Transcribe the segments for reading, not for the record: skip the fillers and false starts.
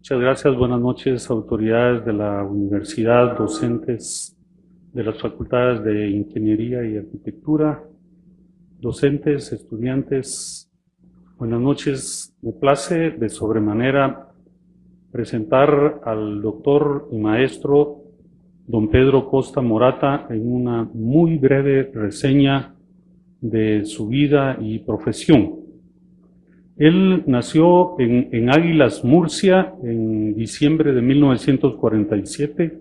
Muchas gracias, buenas noches, autoridades de la universidad, docentes de las facultades de Ingeniería y Arquitectura, docentes, estudiantes, buenas noches. Me place de sobremanera presentar al doctor y maestro don Pedro Costa Morata en una muy breve reseña de su vida y profesión. Él nació en Águilas, Murcia, en diciembre de 1947.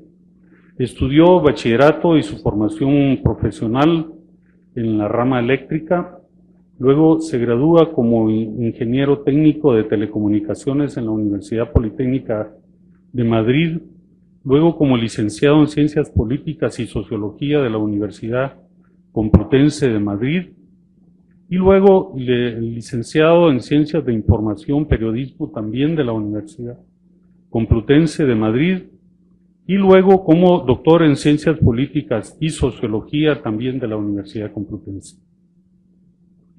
Estudió bachillerato y su formación profesional en la rama eléctrica. Luego se gradúa como ingeniero técnico de telecomunicaciones en la Universidad Politécnica de Madrid. Luego como licenciado en Ciencias Políticas y Sociología de la Universidad Complutense de Madrid. Y luego licenciado en Ciencias de Información, Periodismo también de la Universidad Complutense de Madrid, y luego como doctor en Ciencias Políticas y Sociología también de la Universidad Complutense.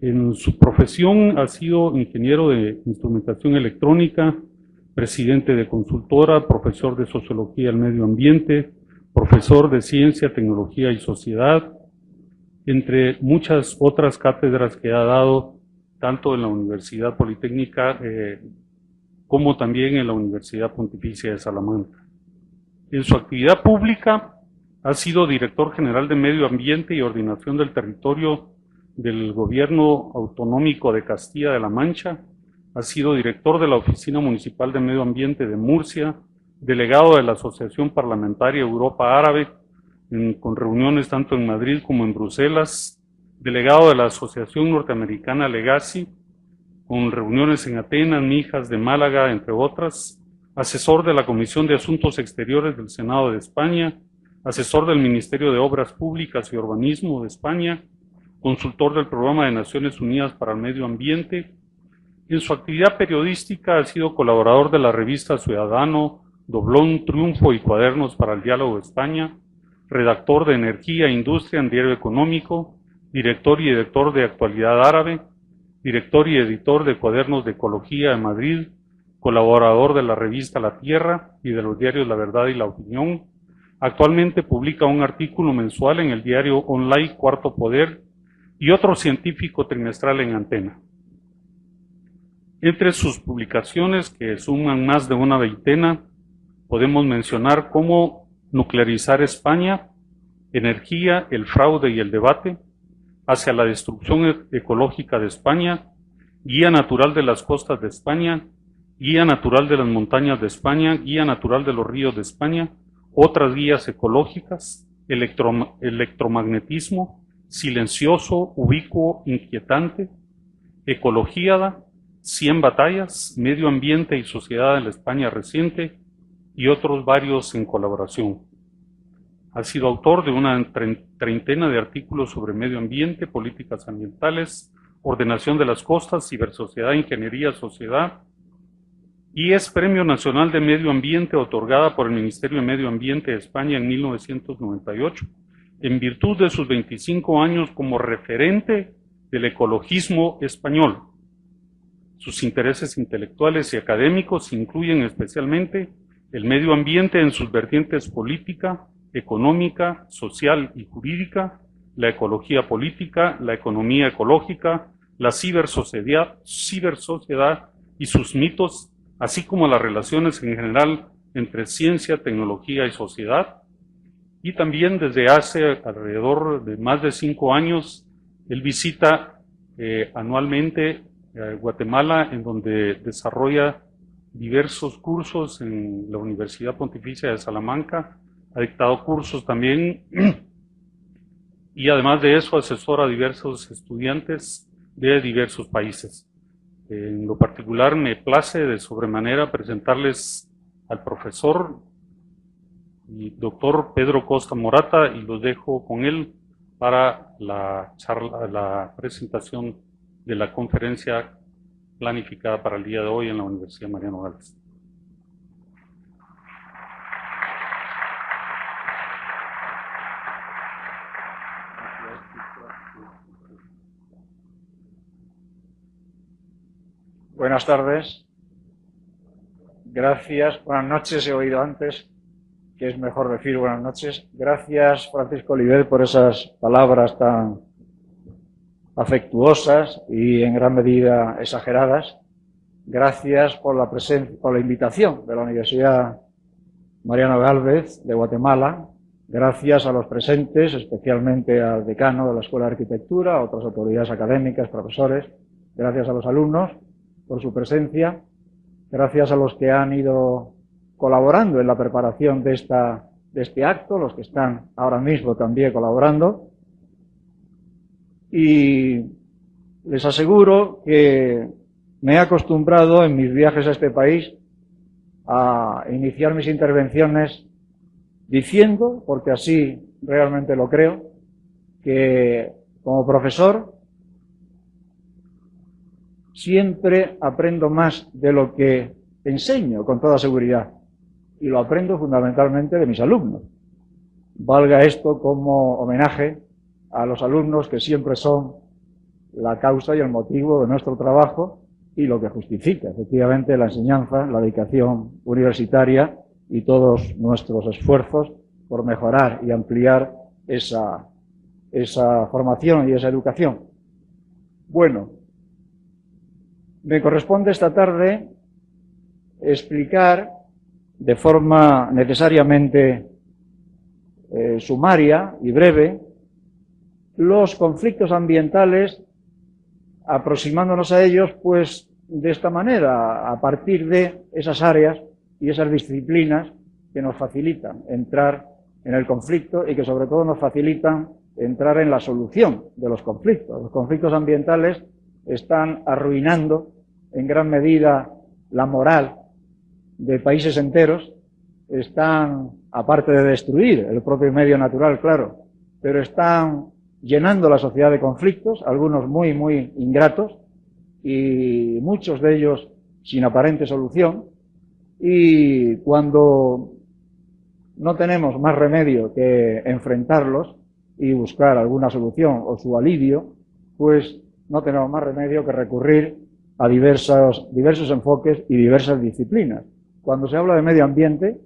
En su profesión ha sido ingeniero de instrumentación electrónica, presidente de consultora, profesor de Sociología del Medio Ambiente, profesor de Ciencia, Tecnología y Sociedad, entre muchas otras cátedras que ha dado tanto en la Universidad Politécnica como también en la Universidad Pontificia de Salamanca. En su actividad pública ha sido director general de Medio Ambiente y Ordenación del Territorio del Gobierno Autonómico de Castilla de la Mancha, ha sido director de la Oficina Municipal de Medio Ambiente de Murcia, delegado de la Asociación Parlamentaria Europa Árabe, con reuniones tanto en Madrid como en Bruselas, delegado de la Asociación Norteamericana Legacy, con reuniones en Atenas, Mijas de Málaga, entre otras, asesor de la Comisión de Asuntos Exteriores del Senado de España, asesor del Ministerio de Obras Públicas y Urbanismo de España, consultor del Programa de Naciones Unidas para el Medio Ambiente. En su actividad periodística ha sido colaborador de la revista Ciudadano, Doblón, Triunfo y Cuadernos para el Diálogo de España, redactor de Energía e Industria en Diario Económico, director y editor de Actualidad Árabe, director y editor de Cuadernos de Ecología de Madrid, colaborador de la revista La Tierra y de los diarios La Verdad y La Opinión. Actualmente publica un artículo mensual en el diario online Cuarto Poder y otro científico trimestral en Antena. Entre sus publicaciones, que suman más de una veintena, podemos mencionar como Nuclearizar España, Energía, el fraude y el debate, Hacia la destrucción ecológica de España, Guía natural de las costas de España, Guía natural de las montañas de España, Guía natural de los ríos de España, Otras guías ecológicas, Electromagnetismo, Silencioso, ubicuo, inquietante, Ecología, 100 batallas, Medio ambiente y sociedad en la España reciente, y otros varios en colaboración. Ha sido autor de una treintena de artículos sobre medio ambiente, políticas ambientales, ordenación de las costas, cibersociedad, ingeniería, sociedad, y es Premio Nacional de Medio Ambiente otorgada por el Ministerio de Medio Ambiente de España en 1998, en virtud de sus 25 años como referente del ecologismo español. Sus intereses intelectuales y académicos incluyen especialmente el medio ambiente en sus vertientes política, económica, social y jurídica, la ecología política, la economía ecológica, la cibersociedad y sus mitos, así como las relaciones en general entre ciencia, tecnología y sociedad. Y también desde hace alrededor de más de 5 años, él visita anualmente Guatemala, en donde desarrolla diversos cursos en la Universidad Pontificia de Salamanca, ha dictado cursos también y además de eso asesora a diversos estudiantes de diversos países. En lo particular me place de sobremanera presentarles al profesor y doctor Pedro Costa Morata y los dejo con él para la charla, la presentación de la conferencia planificada para el día de hoy en la Universidad Mariano Gálvez. Buenas tardes. Gracias, buenas noches, he oído antes que es mejor decir buenas noches. Gracias, Francisco Oliver, por esas palabras tan afectuosas y en gran medida exageradas. Gracias por la invitación de la Universidad Mariano Gálvez de Guatemala. Gracias a los presentes, especialmente al decano de la Escuela de Arquitectura, a otras autoridades académicas, profesores. Gracias a los alumnos por su presencia. Gracias a los que han ido colaborando en la preparación de este acto, los que están ahora mismo también colaborando. Y les aseguro que me he acostumbrado en mis viajes a este país a iniciar mis intervenciones diciendo, porque así realmente lo creo, que como profesor siempre aprendo más de lo que enseño, con toda seguridad, y lo aprendo fundamentalmente de mis alumnos. Valga esto como homenaje a los alumnos que siempre son la causa y el motivo de nuestro trabajo y lo que justifica efectivamente la enseñanza, la dedicación universitaria y todos nuestros esfuerzos por mejorar y ampliar esa formación y esa educación. Bueno, me corresponde esta tarde explicar de forma necesariamente sumaria y breve los conflictos ambientales, aproximándonos a ellos pues de esta manera, a partir de esas áreas y esas disciplinas que nos facilitan entrar en el conflicto y que sobre todo nos facilitan entrar en la solución de los conflictos. Los conflictos ambientales están arruinando en gran medida la moral de países enteros, están, aparte de destruir el propio medio natural, claro, pero están llenando la sociedad de conflictos, algunos muy, muy ingratos, y muchos de ellos sin aparente solución, y cuando no tenemos más remedio que enfrentarlos y buscar alguna solución o su alivio, pues no tenemos más remedio que recurrir a diversos enfoques y diversas disciplinas. Cuando se habla de medio ambiente,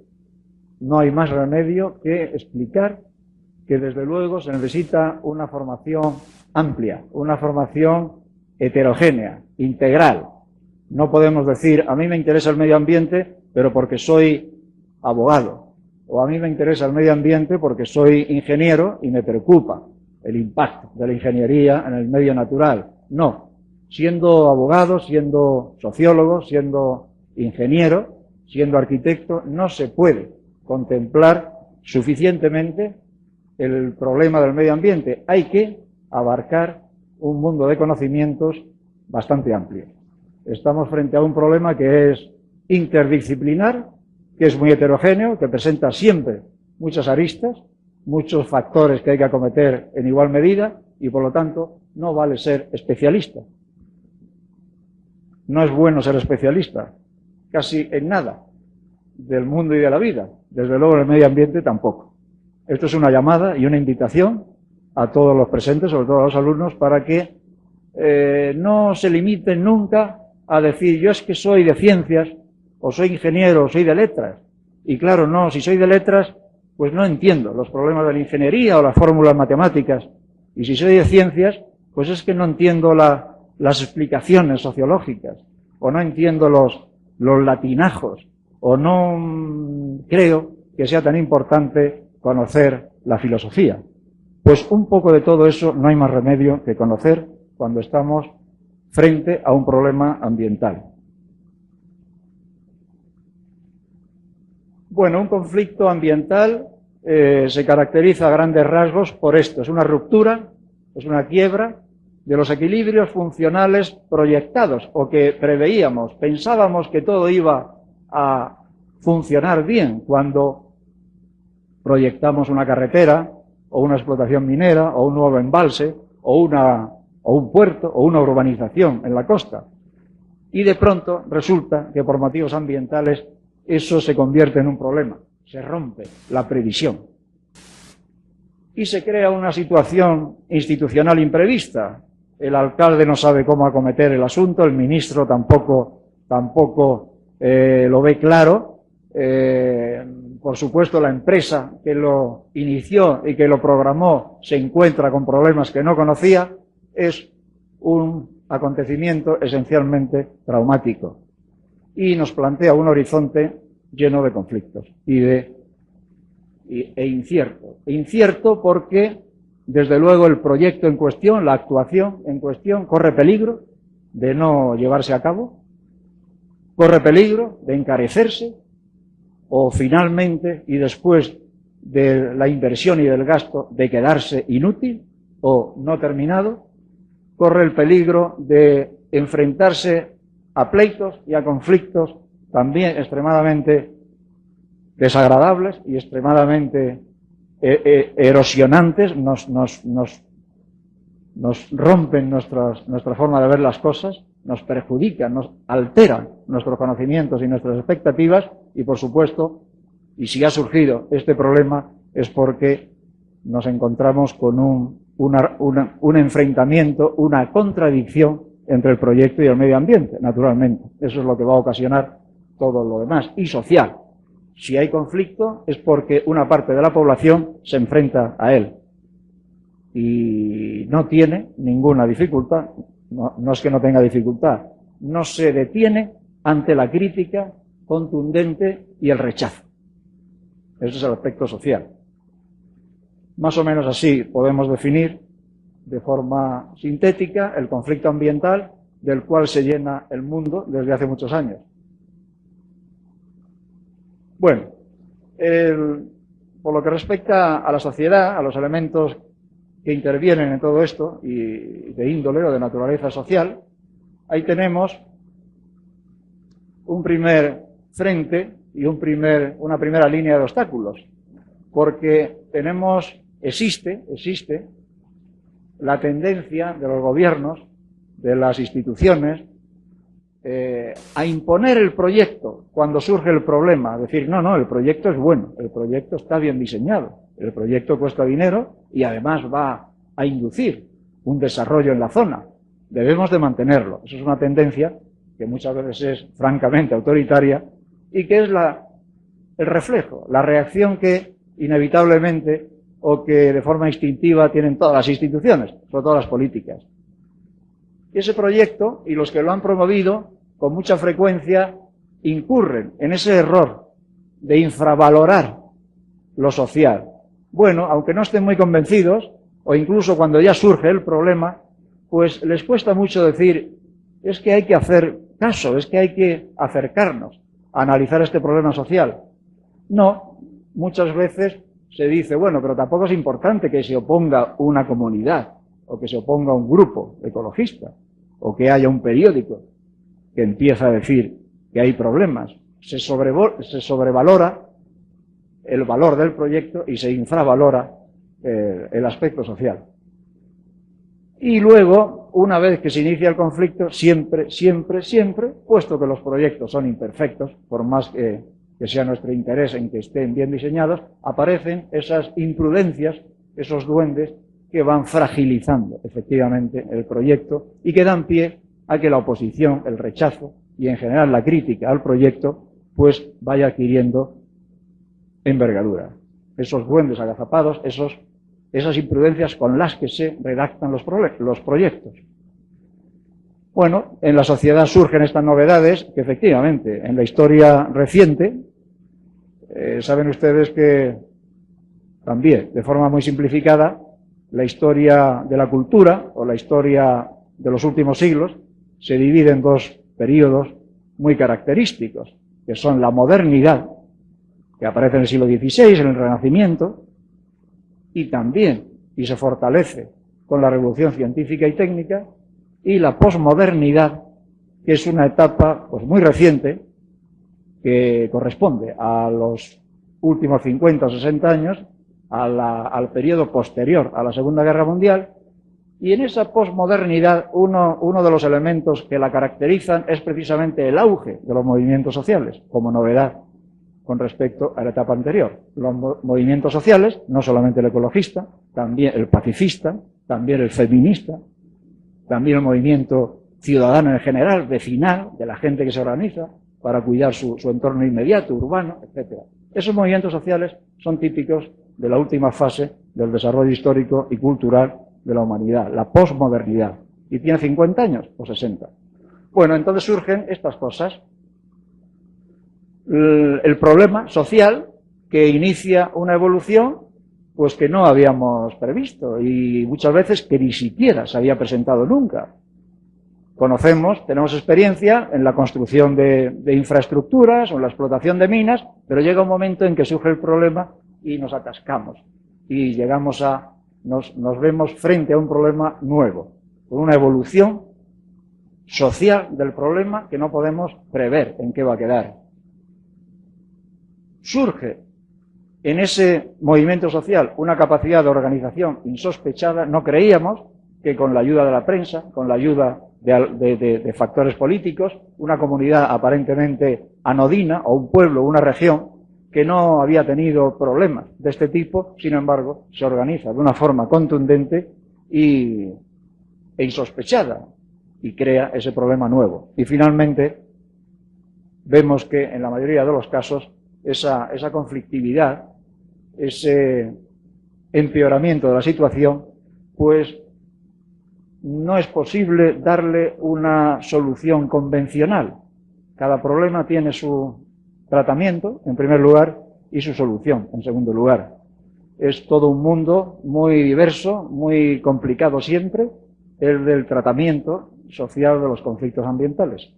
no hay más remedio que explicar que desde luego se necesita una formación amplia, una formación heterogénea, integral. No podemos decir, a mí me interesa el medio ambiente, pero porque soy abogado, o a mí me interesa el medio ambiente porque soy ingeniero y me preocupa el impacto de la ingeniería en el medio natural. No, siendo abogado, siendo sociólogo, siendo ingeniero, siendo arquitecto, no se puede contemplar suficientemente el problema del medio ambiente. Hay que abarcar un mundo de conocimientos bastante amplio. Estamos frente a un problema que es interdisciplinar, que es muy heterogéneo, que presenta siempre muchas aristas, muchos factores que hay que acometer en igual medida y, por lo tanto, no vale ser especialista. No es bueno ser especialista, casi en nada del mundo y de la vida. Desde luego en el medio ambiente tampoco. Esto es una llamada y una invitación a todos los presentes, sobre todo a los alumnos, para que no se limiten nunca a decir yo es que soy de ciencias, o soy ingeniero, o soy de letras. Y claro, no, si soy de letras, pues no entiendo los problemas de la ingeniería o las fórmulas matemáticas. Y si soy de ciencias, pues es que no entiendo las explicaciones sociológicas, o no entiendo los latinajos, o no creo que sea tan importante conocer la filosofía. Pues un poco de todo eso no hay más remedio que conocer cuando estamos frente a un problema ambiental. Bueno, un conflicto ambiental se caracteriza a grandes rasgos por esto. Es una ruptura, es una quiebra de los equilibrios funcionales proyectados o que preveíamos. Pensábamos que todo iba a funcionar bien cuando proyectamos una carretera o una explotación minera o un nuevo embalse o un puerto o una urbanización en la costa. Y de pronto resulta que por motivos ambientales eso se convierte en un problema, se rompe la previsión. Y se crea una situación institucional imprevista. El alcalde no sabe cómo acometer el asunto, el ministro tampoco lo ve claro. Por supuesto, la empresa que lo inició y que lo programó se encuentra con problemas que no conocía. Es un acontecimiento esencialmente traumático y nos plantea un horizonte lleno de conflictos e incierto. Incierto porque, desde luego, el proyecto en cuestión, la actuación en cuestión, corre peligro de no llevarse a cabo, corre peligro de encarecerse, o finalmente, y después de la inversión y del gasto, de quedarse inútil o no terminado, corre el peligro de enfrentarse a pleitos y a conflictos también extremadamente desagradables y extremadamente erosionantes, nos rompen nuestra forma de ver las cosas, nos perjudican, nos alteran nuestros conocimientos y nuestras expectativas y, por supuesto, y si ha surgido este problema es porque nos encontramos con un enfrentamiento, una contradicción entre el proyecto y el medio ambiente, naturalmente. Eso es lo que va a ocasionar todo lo demás. Y social. Si hay conflicto es porque una parte de la población se enfrenta a él y no tiene ninguna dificultad, no es que no tenga dificultad, no se detiene ante la crítica contundente y el rechazo. Ese es el aspecto social. Más o menos así podemos definir de forma sintética el conflicto ambiental del cual se llena el mundo desde hace muchos años. Bueno, por lo que respecta a la sociedad, a los elementos que intervienen en todo esto, y de índole o de naturaleza social, ahí tenemos un primer frente y una primera línea de obstáculos, porque existe la tendencia de los gobiernos, de las instituciones, a imponer el proyecto cuando surge el problema, decir, no, el proyecto es bueno, el proyecto está bien diseñado, el proyecto cuesta dinero y además va a inducir un desarrollo en la zona, debemos de mantenerlo. Eso es una tendencia que muchas veces es francamente autoritaria y que es el reflejo, la reacción que inevitablemente o que de forma instintiva tienen todas las instituciones, sobre todo las políticas. Y ese proyecto y los que lo han promovido con mucha frecuencia incurren en ese error de infravalorar lo social. Bueno, aunque no estén muy convencidos, o incluso cuando ya surge el problema, pues les cuesta mucho decir, es que hay que hacer caso, es que hay que acercarnos a analizar este problema social. No, muchas veces se dice, bueno, pero tampoco es importante que se oponga una comunidad, o que se oponga un grupo ecologista, o que haya un periódico que empieza a decir que hay problemas. Se sobrevalora el valor del proyecto y se infravalora el aspecto social. Y luego, una vez que se inicia el conflicto, siempre, puesto que los proyectos son imperfectos, por más que sea nuestro interés en que estén bien diseñados, aparecen esas imprudencias, esos duendes que van fragilizando efectivamente el proyecto y que dan pie a que la oposición, el rechazo y en general la crítica al proyecto pues vaya adquiriendo envergadura. Esos duendes agazapados, esas imprudencias con las que se redactan los proyectos. Bueno, en la sociedad surgen estas novedades que efectivamente en la historia reciente, saben ustedes que también de forma muy simplificada, la historia de la cultura o la historia de los últimos siglos se divide en dos periodos muy característicos, que son la modernidad, que aparece en el siglo XVI, en el Renacimiento, y también, y se fortalece con la revolución científica y técnica, y la posmodernidad, que es una etapa pues muy reciente, que corresponde a los últimos 50 o 60 años, al periodo posterior a la Segunda Guerra Mundial, y en esa posmodernidad uno de los elementos que la caracterizan es precisamente el auge de los movimientos sociales, como novedad con respecto a la etapa anterior. Los movimientos sociales, no solamente el ecologista, también el pacifista, también el feminista, también el movimiento ciudadano en general, vecinal, de la gente que se organiza, para cuidar su entorno inmediato, urbano, etc. Esos movimientos sociales son típicos de la última fase del desarrollo histórico y cultural de la humanidad, la posmodernidad. ¿Y tiene 50 años o 60? Bueno, entonces surgen estas cosas. El problema social que inicia una evolución pues que no habíamos previsto y muchas veces que ni siquiera se había presentado nunca. Conocemos, tenemos experiencia en la construcción de infraestructuras o en la explotación de minas, pero llega un momento en que surge el problema y nos atascamos y llegamos a, nos vemos frente a un problema nuevo, con una evolución social del problema que no podemos prever en qué va a quedar. Surge en ese movimiento social una capacidad de organización insospechada. No creíamos que con la ayuda de la prensa, con la ayuda de factores políticos, una comunidad aparentemente anodina, o un pueblo, una región, que no había tenido problemas de este tipo, sin embargo, se organiza de una forma contundente e insospechada, y crea ese problema nuevo. Y finalmente, vemos que en la mayoría de los casos, esa conflictividad, ese empeoramiento de la situación, pues no es posible darle una solución convencional. Cada problema tiene su tratamiento, en primer lugar, y su solución, en segundo lugar. Es todo un mundo muy diverso, muy complicado siempre, el del tratamiento social de los conflictos ambientales.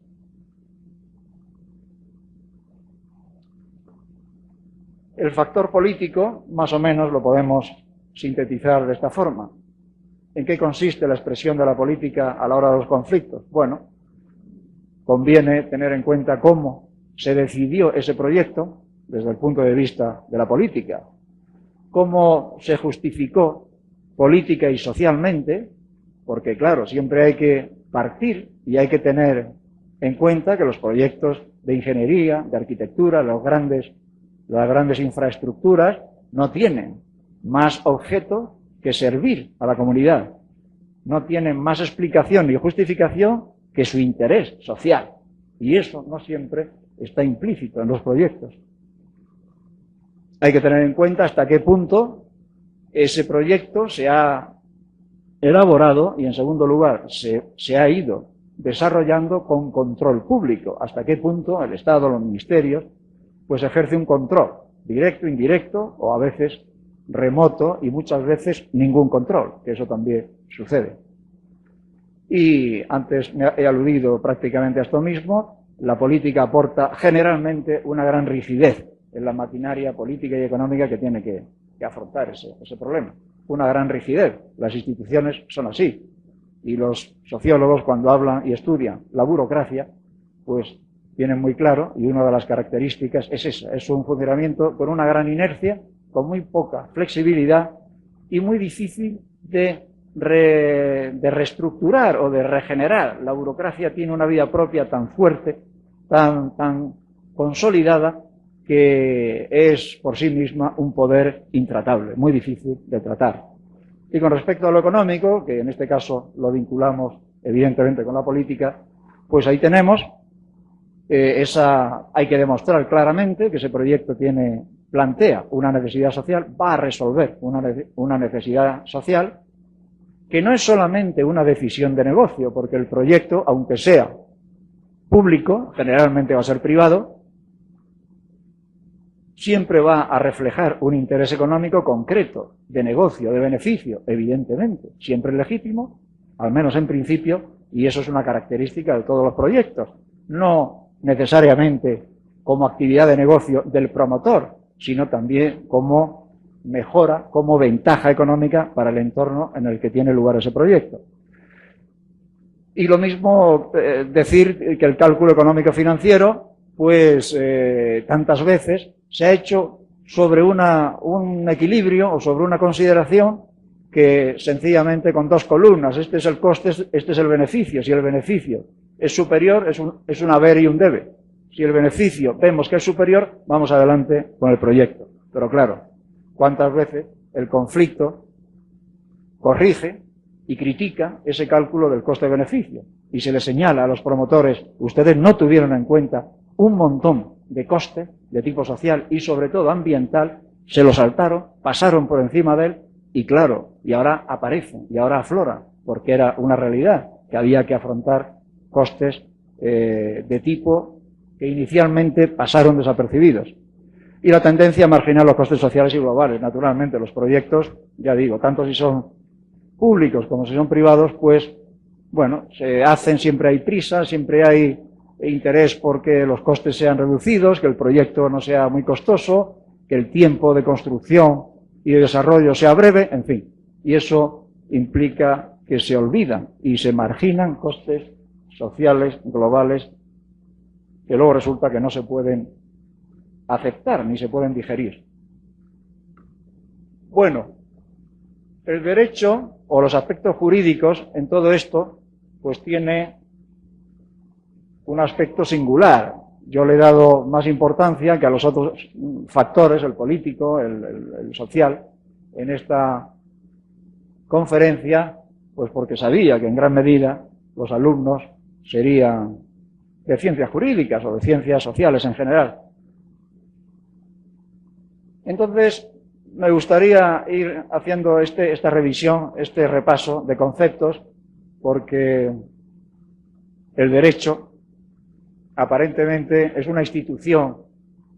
El factor político, más o menos, lo podemos sintetizar de esta forma. ¿En qué consiste la expresión de la política a la hora de los conflictos? Bueno, conviene tener en cuenta cómo se decidió ese proyecto desde el punto de vista de la política, cómo se justificó política y socialmente, porque claro, siempre hay que partir y hay que tener en cuenta que los proyectos de ingeniería, de arquitectura, las grandes infraestructuras no tienen más objeto que servir a la comunidad. No tienen más explicación ni justificación que su interés social. Y eso no siempre está implícito en los proyectos. Hay que tener en cuenta hasta qué punto ese proyecto se ha elaborado y, en segundo lugar, se ha ido desarrollando con control público. Hasta qué punto el Estado, los ministerios, pues ejerce un control, directo, indirecto, o a veces remoto, y muchas veces ningún control, que eso también sucede. Y antes me he aludido prácticamente a esto mismo. La política aporta generalmente una gran rigidez en la maquinaria política y económica que tiene que afrontar ese problema. Una gran rigidez. Las instituciones son así. Y los sociólogos, cuando hablan y estudian la burocracia, pues tienen muy claro, y una de las características es esa, es un funcionamiento con una gran inercia, con muy poca flexibilidad y muy difícil de reestructurar o de regenerar. La burocracia tiene una vida propia tan fuerte, tan consolidada, que es por sí misma un poder intratable, muy difícil de tratar. Y con respecto a lo económico, que en este caso lo vinculamos evidentemente con la política, pues ahí tenemos hay que demostrar claramente que ese proyecto plantea una necesidad social, va a resolver una necesidad social, que no es solamente una decisión de negocio, porque el proyecto, aunque sea público, generalmente va a ser privado, siempre va a reflejar un interés económico concreto, de negocio, de beneficio, evidentemente, siempre legítimo, al menos en principio, y eso es una característica de todos los proyectos. No necesariamente como actividad de negocio del promotor, sino también como mejora, como ventaja económica para el entorno en el que tiene lugar ese proyecto. Y lo mismo decir que el cálculo económico financiero, pues tantas veces se ha hecho sobre un equilibrio o sobre una consideración que sencillamente con dos columnas, este es el coste, este es el beneficio. Si el beneficio es superior, es un haber y un debe. Si el beneficio vemos que es superior, vamos adelante con el proyecto. Pero claro, ¿cuántas veces el conflicto corrige y critica ese cálculo del coste-beneficio? Y se le señala a los promotores, ustedes no tuvieron en cuenta un montón de coste de tipo social y sobre todo ambiental, se lo saltaron, pasaron por encima de él y claro, y ahora aparece, y ahora aflora, porque era una realidad que había que afrontar costes de tipo que inicialmente pasaron desapercibidos. Y la tendencia a marginar los costes sociales y globales. Naturalmente, los proyectos, ya digo, tanto si son públicos como si son privados, pues, bueno, se hacen, siempre hay prisa, siempre hay interés porque los costes sean reducidos, que el proyecto no sea muy costoso, que el tiempo de construcción y de desarrollo sea breve, en fin. Y eso implica que se olvidan y se marginan costes sociales, globales, que luego resulta que no se pueden aceptar ni se pueden digerir. Bueno, el derecho o los aspectos jurídicos en todo esto pues tiene un aspecto singular. Yo le he dado más importancia que a los otros factores, el político, el social, en esta conferencia, pues porque sabía que en gran medida los alumnos serían de ciencias jurídicas o de ciencias sociales en general. Entonces, me gustaría ir haciendo esta revisión, este repaso de conceptos, porque el derecho aparentemente es una institución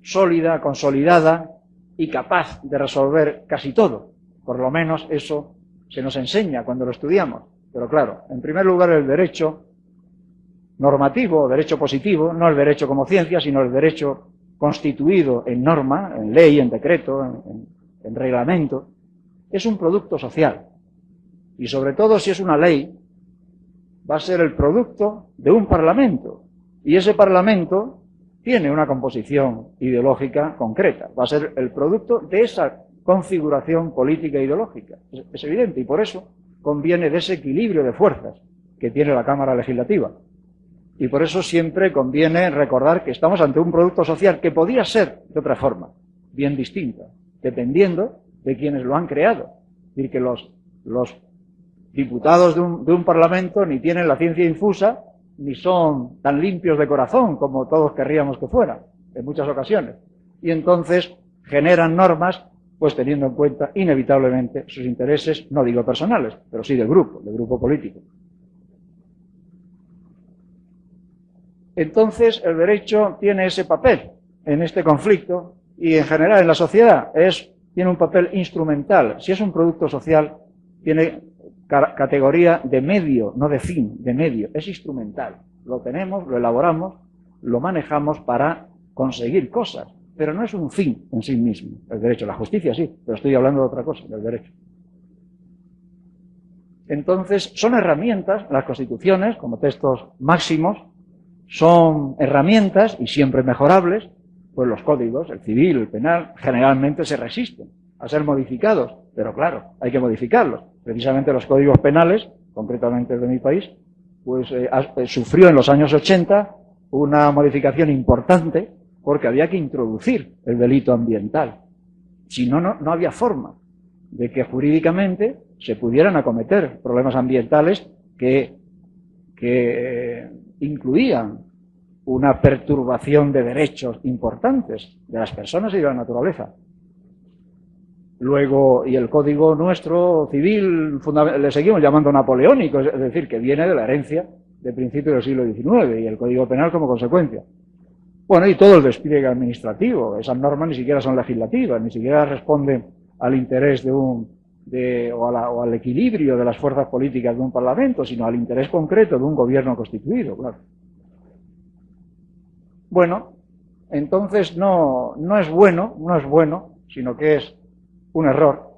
sólida, consolidada y capaz de resolver casi todo. Por lo menos eso se nos enseña cuando lo estudiamos. Pero claro, en primer lugar el derecho normativo, o derecho positivo, no el derecho como ciencia, sino el derecho constituido en norma, en ley, en decreto, en reglamento, es un producto social. Y sobre todo si es una ley, va a ser el producto de un parlamento. Y ese parlamento tiene una composición ideológica concreta. Va a ser el producto de esa configuración política e ideológica. Es evidente. Y por eso conviene de ese equilibrio de fuerzas que tiene la Cámara Legislativa. Y por eso siempre conviene recordar que estamos ante un producto social que podía ser de otra forma, bien distinta, dependiendo de quienes lo han creado. Es decir, que los diputados de un parlamento ni tienen la ciencia infusa, ni son tan limpios de corazón como todos querríamos que fueran, en muchas ocasiones. Y entonces generan normas, pues teniendo en cuenta inevitablemente sus intereses, no digo personales, pero sí del grupo político. Entonces, el derecho tiene ese papel en este conflicto y en general en la sociedad tiene un papel instrumental. Si es un producto social, tiene categoría de medio, no de fin, de medio. Es instrumental. Lo tenemos, lo elaboramos, lo manejamos para conseguir cosas, pero no es un fin en sí mismo. El derecho, la justicia sí, pero estoy hablando de otra cosa, del derecho. Entonces, son herramientas, las constituciones, como textos máximos, son herramientas y siempre mejorables, pues los códigos, el civil, el penal, generalmente se resisten a ser modificados, pero claro, hay que modificarlos. Precisamente los códigos penales, concretamente el de mi país, pues sufrió en los años 80 una modificación importante porque había que introducir el delito ambiental. Si no, no había forma de que jurídicamente se pudieran acometer problemas ambientales que incluían una perturbación de derechos importantes de las personas y de la naturaleza. Luego, y el código nuestro civil le seguimos llamando napoleónico, es decir, que viene de la herencia de principios del siglo XIX y el código penal como consecuencia. Bueno, y todo el despliegue administrativo, esas normas ni siquiera son legislativas, ni siquiera responden al interés o al equilibrio de las fuerzas políticas de un parlamento, sino al interés concreto de un gobierno constituido, claro. Bueno, entonces no es bueno, sino que es un error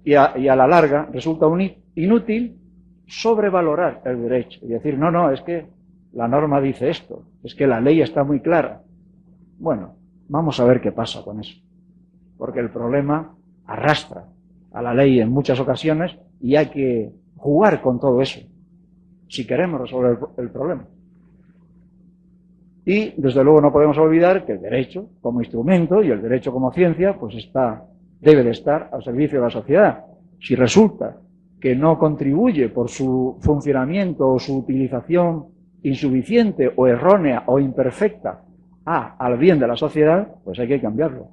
y a la larga resulta inútil sobrevalorar el derecho y decir, no, es que la norma dice esto, es que la ley está muy clara. Bueno, vamos a ver qué pasa con eso, porque el problema arrastra a la ley en muchas ocasiones y hay que jugar con todo eso si queremos resolver el problema. Y, desde luego, no podemos olvidar que el derecho como instrumento y el derecho como ciencia pues debe de estar al servicio de la sociedad. Si resulta que no contribuye por su funcionamiento o su utilización insuficiente o errónea o imperfecta al bien de la sociedad, pues hay que cambiarlo.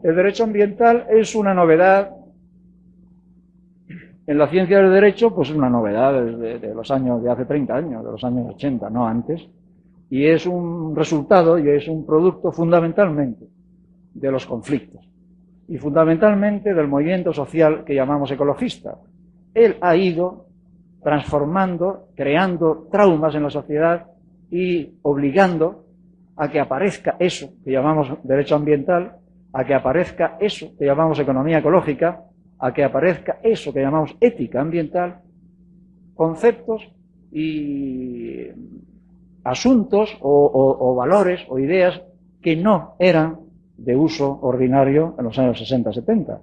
El derecho ambiental es una novedad. En la ciencia del derecho, pues es una novedad de los años, de hace 30 años, de los años 80, no antes, y es un resultado y es un producto fundamentalmente de los conflictos y fundamentalmente del movimiento social que llamamos ecologista. Él ha ido transformando, creando traumas en la sociedad y obligando a que aparezca eso que llamamos derecho ambiental, a que aparezca eso que llamamos economía ecológica, a que aparezca eso que llamamos ética ambiental, conceptos y asuntos o valores o ideas que no eran de uso ordinario en los años 60-70.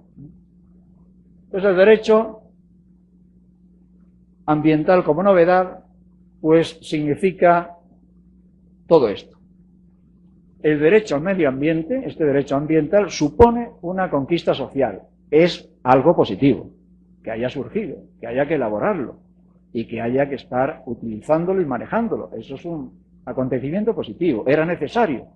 Entonces el derecho ambiental como novedad, pues significa todo esto. El derecho al medio ambiente, este derecho ambiental, supone una conquista social. Es algo positivo, que haya surgido, que haya que elaborarlo y que haya que estar utilizándolo y manejándolo. Eso es un acontecimiento positivo. Era necesario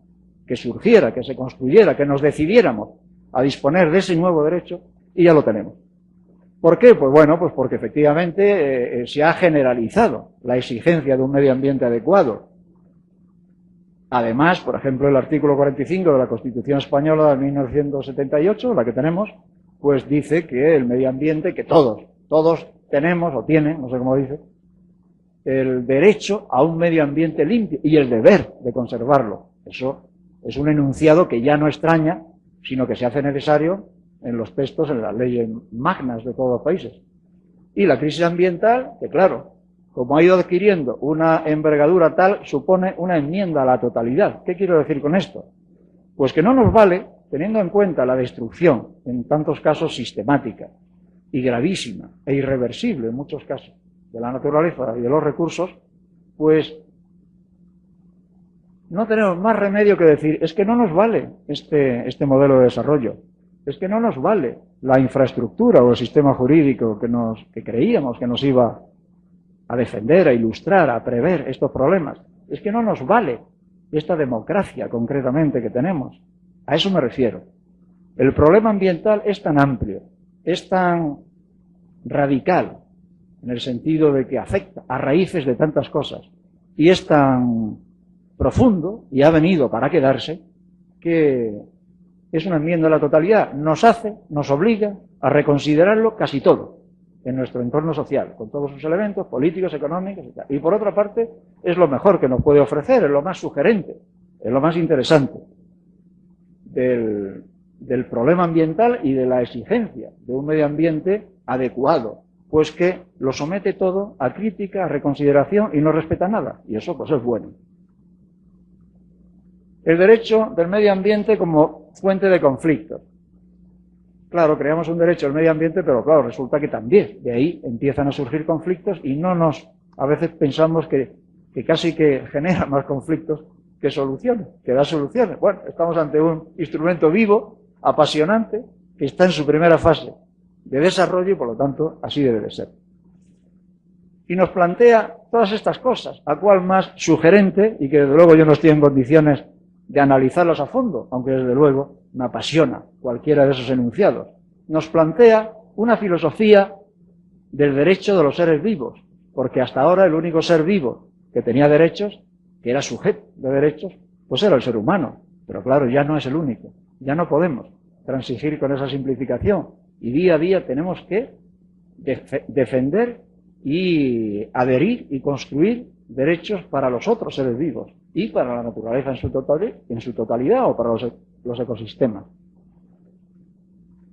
que surgiera, que se construyera, que nos decidiéramos a disponer de ese nuevo derecho y ya lo tenemos. ¿Por qué? Pues bueno, pues porque efectivamente se ha generalizado la exigencia de un medio ambiente adecuado. Además, por ejemplo, el artículo 45 de la Constitución Española de 1978, la que tenemos, pues dice que el medio ambiente, que todos tenemos o tienen, no sé cómo dice, el derecho a un medio ambiente limpio y el deber de conservarlo. Eso es un enunciado que ya no extraña, sino que se hace necesario en los textos, en las leyes magnas de todos los países. Y la crisis ambiental, que claro, como ha ido adquiriendo una envergadura tal, supone una enmienda a la totalidad. ¿Qué quiero decir con esto? Pues que no nos vale, teniendo en cuenta la destrucción, en tantos casos sistemática y gravísima e irreversible en muchos casos, de la naturaleza y de los recursos, pues no tenemos más remedio que decir, es que no nos vale este modelo de desarrollo, es que no nos vale la infraestructura o el sistema jurídico que creíamos que nos iba a defender, a ilustrar, a prever estos problemas. Es que no nos vale esta democracia concretamente que tenemos. A eso me refiero. El problema ambiental es tan amplio, es tan radical, en el sentido de que afecta a raíces de tantas cosas, y es tan profundo, y ha venido para quedarse, que es una enmienda a la totalidad. Nos obliga a reconsiderarlo casi todo en nuestro entorno social, con todos sus elementos políticos, económicos y tal. Y por otra parte, es lo mejor que nos puede ofrecer, es lo más sugerente, es lo más interesante del problema ambiental y de la exigencia de un medio ambiente adecuado, pues que lo somete todo a crítica, a reconsideración y no respeta nada. Y eso pues es bueno. El derecho del medio ambiente como fuente de conflictos. Claro, creamos un derecho al medio ambiente, pero claro, resulta que también de ahí empiezan a surgir conflictos y a veces pensamos que casi que genera más conflictos que soluciones, que da soluciones. Bueno, estamos ante un instrumento vivo, apasionante, que está en su primera fase de desarrollo y por lo tanto así debe de ser. Y nos plantea todas estas cosas, a cual más sugerente, y que desde luego yo no estoy en condiciones de analizarlos a fondo, aunque desde luego me apasiona cualquiera de esos enunciados. Nos plantea una filosofía del derecho de los seres vivos, porque hasta ahora el único ser vivo que tenía derechos, que era sujeto de derechos, pues era el ser humano. Pero claro, ya no es el único. Ya no podemos transigir con esa simplificación. Y día a día tenemos que defender y adherir y construir derechos para los otros seres vivos y para la naturaleza en su totalidad o para los ecosistemas.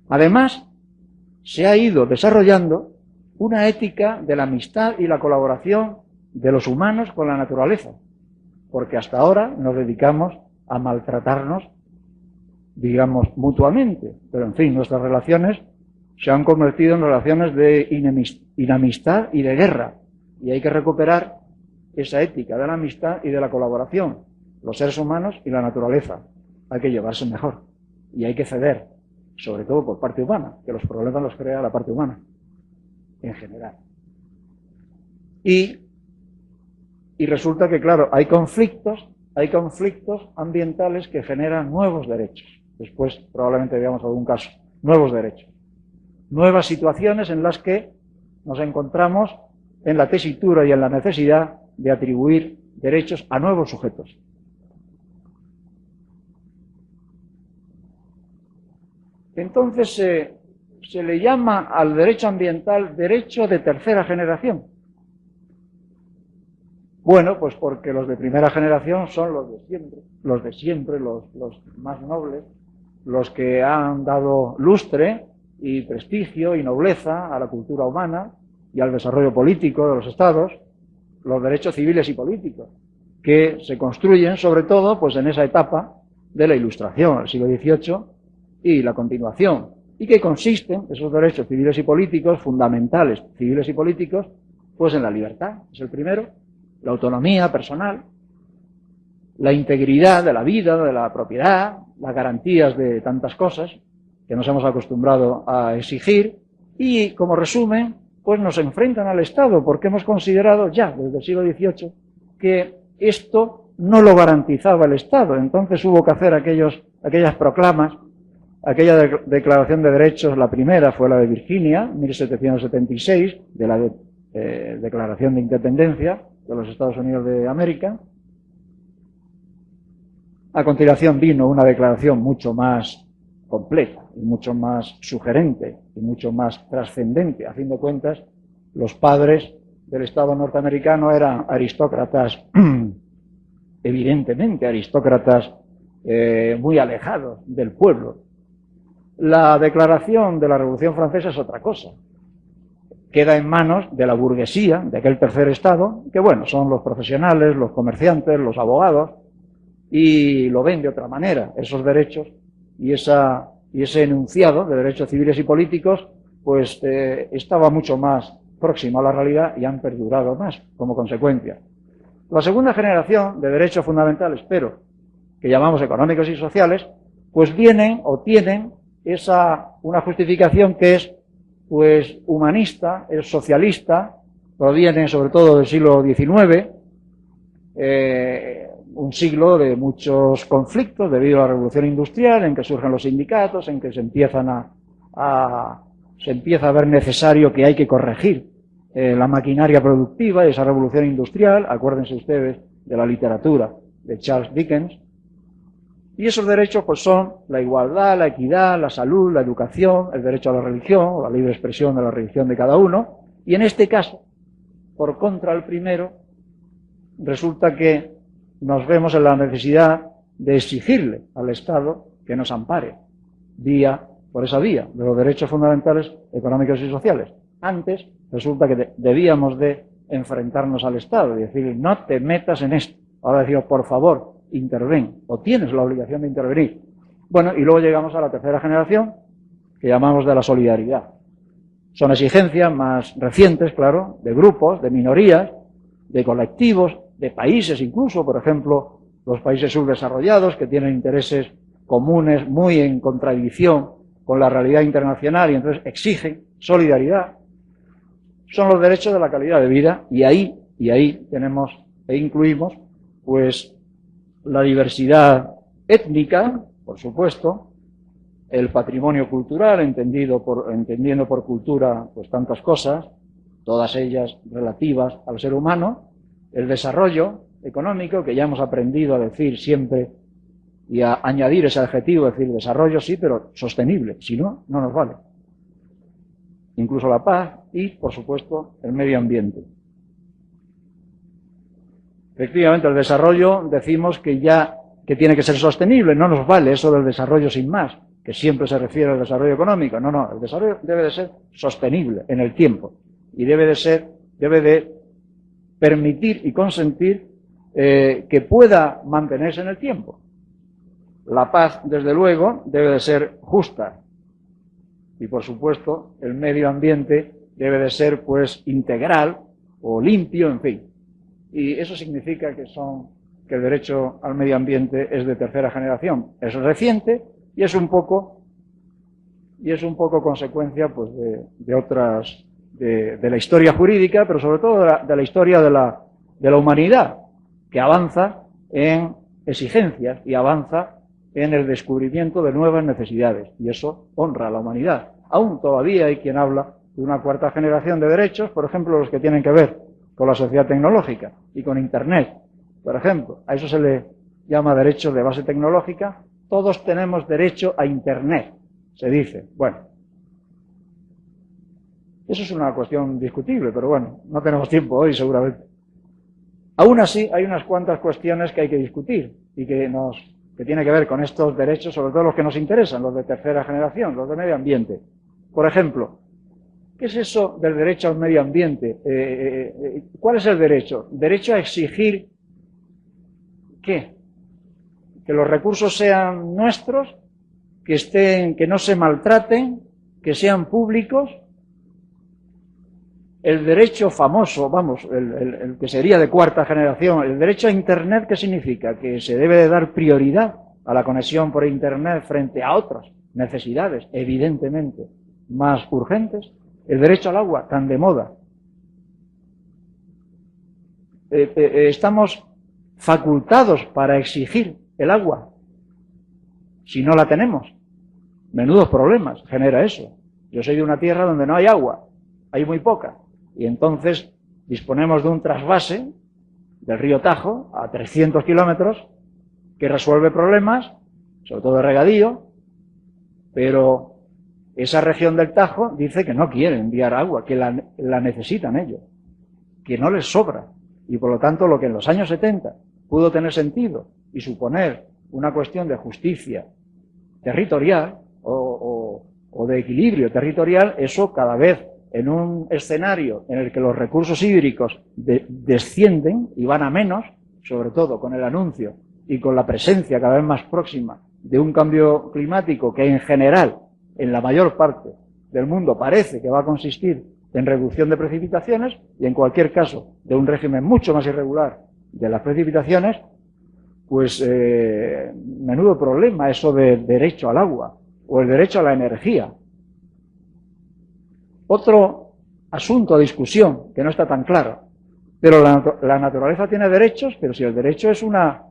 Además, se ha ido desarrollando una ética de la amistad y la colaboración de los humanos con la naturaleza, porque hasta ahora nos dedicamos a maltratarnos, digamos, mutuamente, pero en fin, nuestras relaciones se han convertido en relaciones de inamistad y de guerra, y hay que recuperar esa ética de la amistad y de la colaboración, los seres humanos y la naturaleza. Hay que llevarse mejor y hay que ceder, sobre todo por parte humana, que los problemas los crea la parte humana en general. Y Y resulta que, claro, hay conflictos ambientales que generan nuevos derechos. Después probablemente veamos algún caso. Nuevos derechos. Nuevas situaciones en las que nos encontramos en la tesitura y en la necesidad de atribuir derechos a nuevos sujetos. Entonces se le llama al derecho ambiental derecho de tercera generación. Bueno, pues porque los de primera generación son los de siempre, los más nobles, los que han dado lustre y prestigio y nobleza a la cultura humana y al desarrollo político de los estados, los derechos civiles y políticos, que se construyen sobre todo pues en esa etapa de la Ilustración, el siglo XVIII, y la continuación, y que consisten, esos derechos civiles y políticos, fundamentales civiles y políticos, pues en la libertad, es el primero, la autonomía personal, la integridad de la vida, de la propiedad, las garantías de tantas cosas que nos hemos acostumbrado a exigir, y como resumen, pues nos enfrentan al Estado, porque hemos considerado ya desde el siglo XVIII que esto no lo garantizaba el Estado. Entonces hubo que hacer aquellas proclamas, aquella declaración de derechos. La primera fue la de Virginia, 1776, de la Declaración de Independencia de los Estados Unidos de América. A continuación vino una declaración mucho más completa y mucho más sugerente y mucho más trascendente. A fin de cuentas, los padres del Estado norteamericano eran aristócratas, evidentemente aristócratas muy alejados del pueblo. La declaración de la Revolución Francesa es otra cosa. Queda en manos de la burguesía, de aquel tercer estado, que bueno, son los profesionales, los comerciantes, los abogados, y lo ven de otra manera, esos derechos y ese enunciado de derechos civiles y políticos, pues estaba mucho más próximo a la realidad y han perdurado más como consecuencia. La segunda generación de derechos fundamentales, pero que llamamos económicos y sociales, pues vienen o tienen una justificación que es pues humanista, es socialista, proviene sobre todo del siglo XIX, un siglo de muchos conflictos debido a la revolución industrial, en que surgen los sindicatos, en que se empieza a ver necesario que hay que corregir la maquinaria productiva de esa revolución industrial. Acuérdense ustedes de la literatura de Charles Dickens. Y esos derechos pues son la igualdad, la equidad, la salud, la educación, el derecho a la religión, o la libre expresión de la religión de cada uno. Y en este caso, por contra el primero, resulta que nos vemos en la necesidad de exigirle al Estado que nos ampare por esa vía de los derechos fundamentales económicos y sociales. Antes resulta que debíamos de enfrentarnos al Estado y decir, no te metas en esto. Ahora decimos, por favor, interven, o tienes la obligación de intervenir. Bueno, y luego llegamos a la tercera generación, que llamamos de la solidaridad. Son exigencias más recientes, claro, de grupos, de minorías, de colectivos, de países incluso, por ejemplo, los países subdesarrollados que tienen intereses comunes muy en contradicción con la realidad internacional y entonces exigen solidaridad. Son los derechos de la calidad de vida y ahí tenemos e incluimos pues la diversidad étnica, por supuesto, el patrimonio cultural, entendiendo por cultura pues tantas cosas, todas ellas relativas al ser humano, el desarrollo económico, que ya hemos aprendido a decir siempre y a añadir ese adjetivo, decir desarrollo sí, pero sostenible, si no, no nos vale. Incluso la paz y, por supuesto, el medio ambiente. Efectivamente, el desarrollo decimos que tiene que ser sostenible, no nos vale eso del desarrollo sin más, que siempre se refiere al desarrollo económico. No, el desarrollo debe de ser sostenible en el tiempo y debe de permitir y consentir que pueda mantenerse en el tiempo. La paz, desde luego, debe de ser justa y, por supuesto, el medio ambiente debe de ser, pues, integral o limpio, en fin. Y eso significa que el derecho al medio ambiente es de tercera generación. Es reciente y es un poco consecuencia, pues, de la historia jurídica, pero sobre todo de la historia de de la humanidad, que avanza en exigencias y avanza en el descubrimiento de nuevas necesidades, y eso honra a la humanidad. Aún todavía hay quien habla de una cuarta generación de derechos, por ejemplo, los que tienen que ver con la sociedad tecnológica y con Internet, por ejemplo. A eso se le llama derechos de base tecnológica. Todos tenemos derecho a Internet, se dice. Bueno, eso es una cuestión discutible, pero bueno, no tenemos tiempo hoy seguramente. Aún así, hay unas cuantas cuestiones que hay que discutir y que tiene que ver con estos derechos, sobre todo los que nos interesan, los de tercera generación, los de medio ambiente. Por ejemplo, ¿qué es eso del derecho al medio ambiente? ¿Cuál es el derecho? ¿Derecho a exigir qué? Que los recursos sean nuestros, que no se maltraten, que sean públicos. El derecho famoso, vamos, el que sería de cuarta generación, el derecho a Internet, ¿qué significa? Que se debe de dar prioridad a la conexión por Internet frente a otras necesidades, evidentemente, más urgentes. El derecho al agua, tan de moda. Estamos facultados para exigir el agua, si no la tenemos. Menudos problemas genera eso. Yo soy de una tierra donde no hay agua, hay muy poca. Y entonces disponemos de un trasvase del río Tajo a 300 kilómetros que resuelve problemas, sobre todo de regadío, pero esa región del Tajo dice que no quiere enviar agua, que la necesitan ellos, que no les sobra. Y por lo tanto lo que en los años 70 pudo tener sentido y suponer una cuestión de justicia territorial o de equilibrio territorial, eso cada vez en un escenario en el que los recursos hídricos descienden y van a menos, sobre todo con el anuncio y con la presencia cada vez más próxima de un cambio climático que en general, en la mayor parte del mundo, parece que va a consistir en reducción de precipitaciones y en cualquier caso de un régimen mucho más irregular de las precipitaciones, pues menudo problema eso del derecho al agua o el derecho a la energía. Otro asunto a discusión que no está tan claro, pero la naturaleza tiene derechos, pero si el derecho es una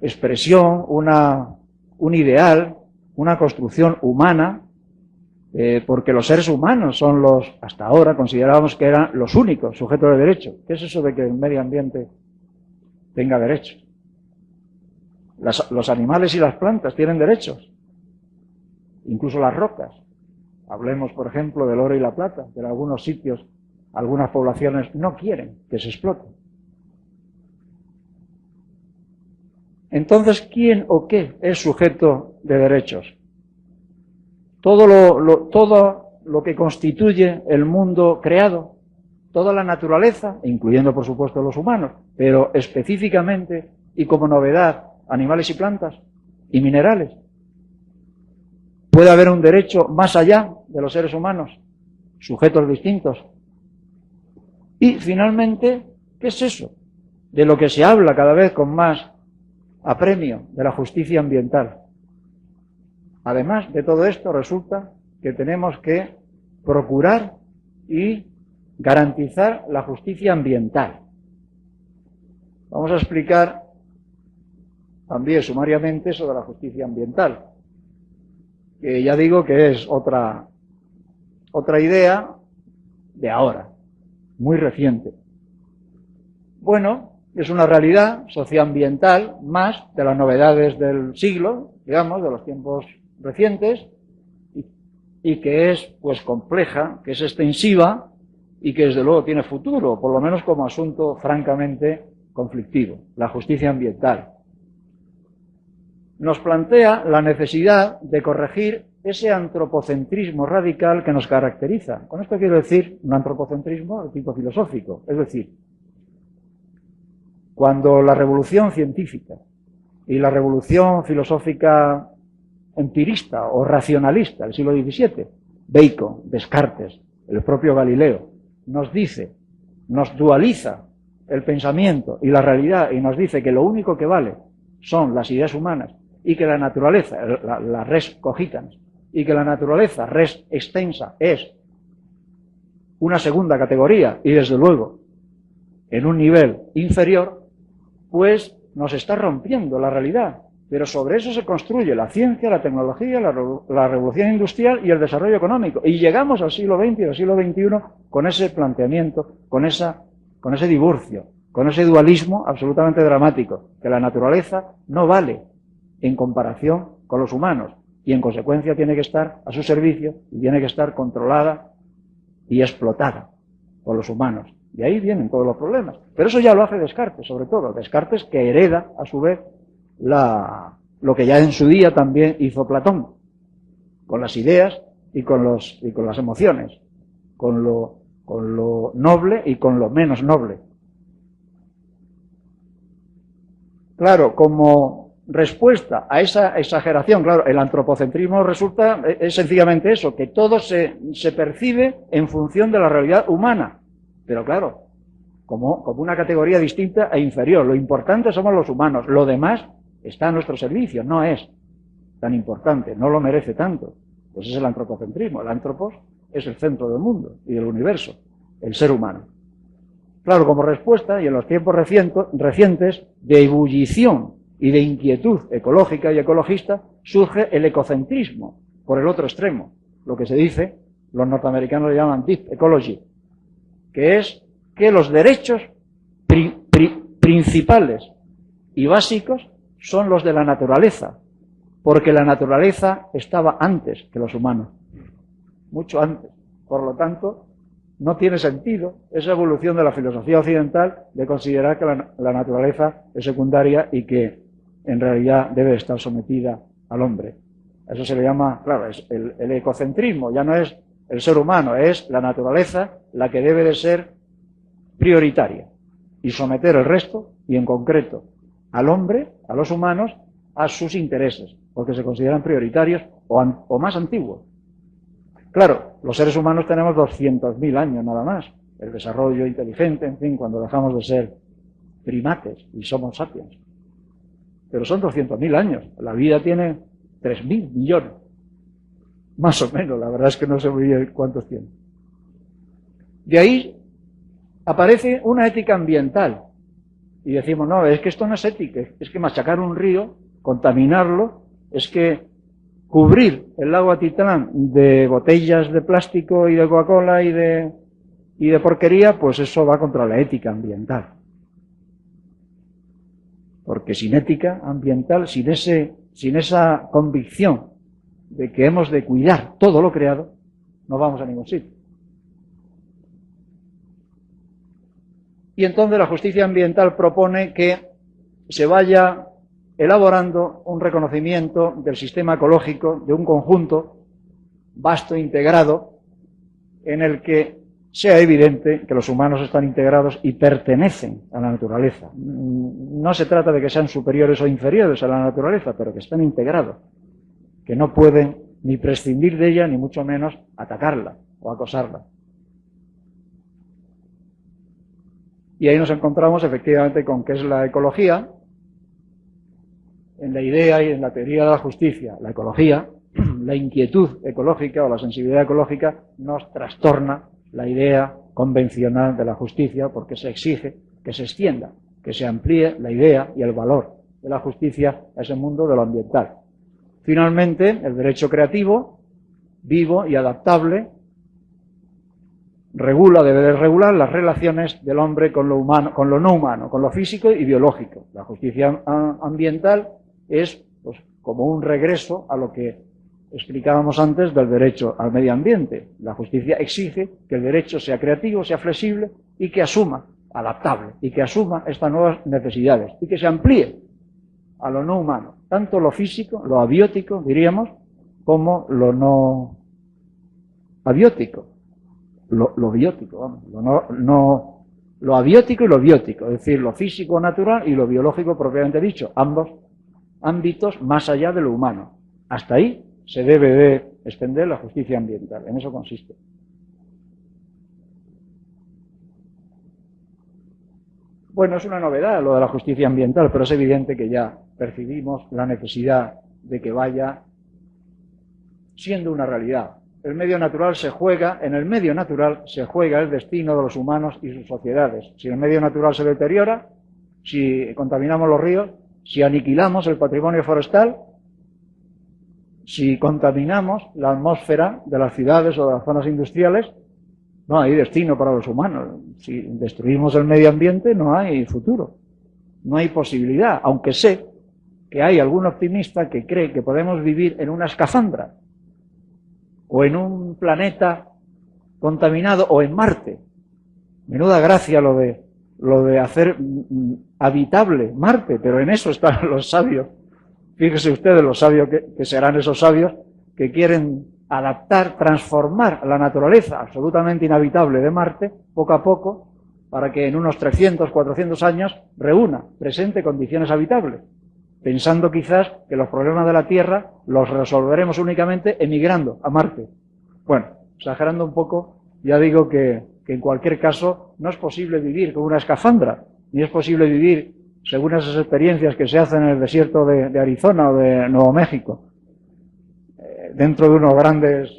expresión, un ideal, una construcción humana, porque los seres humanos son hasta ahora considerábamos que eran los únicos sujetos de derecho. ¿Qué es eso de que el medio ambiente tenga derechos? Los animales y las plantas tienen derechos, incluso las rocas. Hablemos, por ejemplo, del oro y la plata, que en algunos sitios, algunas poblaciones no quieren que se exploten. Entonces, ¿quién o qué es sujeto de derechos? Todo lo que constituye el mundo creado, toda la naturaleza, incluyendo por supuesto los humanos, pero específicamente y como novedad, animales y plantas y minerales. ¿Puede haber un derecho más allá de los seres humanos, sujetos distintos? Y finalmente, ¿qué es eso? De lo que se habla cada vez con más apremio, de la justicia ambiental. Además de todo esto, resulta que tenemos que procurar y garantizar la justicia ambiental. Vamos a explicar también sumariamente sobre la justicia ambiental, que ya digo que es otra idea de ahora, muy reciente. Bueno, es una realidad socioambiental más de las novedades del siglo, digamos, de los tiempos recientes, y que es pues compleja, que es extensiva y que desde luego tiene futuro, por lo menos como asunto francamente conflictivo, la justicia ambiental. Nos plantea la necesidad de corregir ese antropocentrismo radical que nos caracteriza. Con esto quiero decir un antropocentrismo de tipo filosófico, es decir, cuando la revolución científica y la revolución filosófica empirista o racionalista del siglo XVII, Bacon, Descartes, el propio Galileo, nos dualiza el pensamiento y la realidad y nos dice que lo único que vale son las ideas humanas y que la naturaleza, la res cogitans, y que la naturaleza res extensa es una segunda categoría y desde luego en un nivel inferior, pues nos está rompiendo la realidad. Pero sobre eso se construye la ciencia, la tecnología, la revolución industrial y el desarrollo económico. Y llegamos al siglo XX y al siglo XXI con ese planteamiento, con ese divorcio, con ese dualismo absolutamente dramático, que la naturaleza no vale en comparación con los humanos y en consecuencia tiene que estar a su servicio y tiene que estar controlada y explotada por los humanos. Y ahí vienen todos los problemas. Pero eso ya lo hace Descartes, sobre todo. Descartes, que hereda, a su vez, lo que ya en su día también hizo Platón, con las ideas y con las emociones, con lo noble y con lo menos noble. Claro, como respuesta a esa exageración, claro, el antropocentrismo es sencillamente eso, que todo se percibe en función de la realidad humana, pero claro, como una categoría distinta e inferior. Lo importante somos los humanos, lo demás está a nuestro servicio, no es tan importante, no lo merece tanto. Pues es el antropocentrismo. El antropos es el centro del mundo y del universo, el ser humano. Claro, como respuesta, y en los tiempos recientes, de ebullición y de inquietud ecológica y ecologista, surge el ecocentrismo, por el otro extremo, lo que se dice, los norteamericanos le llaman deep ecology, que es que los derechos principales y básicos son los de la naturaleza, porque la naturaleza estaba antes que los humanos, mucho antes. Por lo tanto, no tiene sentido esa evolución de la filosofía occidental de considerar que la naturaleza es secundaria y que en realidad debe estar sometida al hombre. Eso se le llama, claro, es el ecocentrismo, ya no es el ser humano, es la naturaleza la que debe de ser prioritaria y someter el resto, y en concreto al hombre, a los humanos, a sus intereses, porque se consideran prioritarios o más antiguos. Claro, los seres humanos tenemos 200.000 años nada más, el desarrollo inteligente, en fin, cuando dejamos de ser primates y somos sapiens. Pero son 200.000 años, la vida tiene 3.000 millones, más o menos, la verdad es que no sé muy bien cuántos tiene. De ahí aparece una ética ambiental, y decimos, no, es que esto no es ética, es que machacar un río, contaminarlo, es que cubrir el lago Atitlán de botellas de plástico y de Coca-Cola y de porquería, pues eso va contra la ética ambiental. Porque sin ética ambiental, sin esa convicción de que hemos de cuidar todo lo creado, no vamos a ningún sitio. Y entonces la justicia ambiental propone que se vaya elaborando un reconocimiento del sistema ecológico, de un conjunto vasto, integrado, en el que sea evidente que los humanos están integrados y pertenecen a la naturaleza. No se trata de que sean superiores o inferiores a la naturaleza, pero que están integrados, que no pueden ni prescindir de ella, ni mucho menos atacarla o acosarla. Y ahí nos encontramos efectivamente con qué es la ecología, en la idea y en la teoría de la justicia. La ecología, la inquietud ecológica o la sensibilidad ecológica nos trastorna la idea convencional de la justicia, porque se exige que se extienda, que se amplíe la idea y el valor de la justicia a ese mundo de lo ambiental. Finalmente, el derecho creativo, vivo y adaptable, debe de regular las relaciones del hombre con lo humano, con lo no humano, con lo físico y biológico. La justicia ambiental es pues, como un regreso a lo que explicábamos antes del derecho al medio ambiente. La justicia exige que el derecho sea creativo, sea flexible y que asuma, adaptable, y que asuma estas nuevas necesidades y que se amplíe a lo no humano, tanto lo físico, lo abiótico, diríamos, como lo no abiótico. Lo biótico, vamos, lo abiótico y lo biótico, es decir, lo físico natural y lo biológico propiamente dicho, ambos ámbitos más allá de lo humano. Hasta ahí se debe de extender la justicia ambiental, en eso consiste. Bueno, es una novedad lo de la justicia ambiental, pero es evidente que ya percibimos la necesidad de que vaya siendo una realidad. el medio natural se juega, en el medio natural se juega el destino de los humanos y sus sociedades. Si el medio natural se deteriora, si contaminamos los ríos, si aniquilamos el patrimonio forestal, si contaminamos la atmósfera de las ciudades o de las zonas industriales, no hay destino para los humanos. Si destruimos el medio ambiente, no hay futuro, no hay posibilidad, aunque sé que hay algún optimista que cree que podemos vivir en una escafandra o en un planeta contaminado o en Marte. Menuda gracia lo de hacer habitable Marte, pero en eso están los sabios. Fíjese ustedes los sabios que serán esos sabios que quieren adaptar, transformar la naturaleza absolutamente inhabitable de Marte poco a poco para que en unos 300, 400 años reúna, presente condiciones habitables, pensando quizás que los problemas de la Tierra los resolveremos únicamente emigrando a Marte. Bueno, exagerando un poco, ya digo que en cualquier caso no es posible vivir con una escafandra, ni es posible vivir según esas experiencias que se hacen en el desierto de Arizona o de Nuevo México, dentro de unos grandes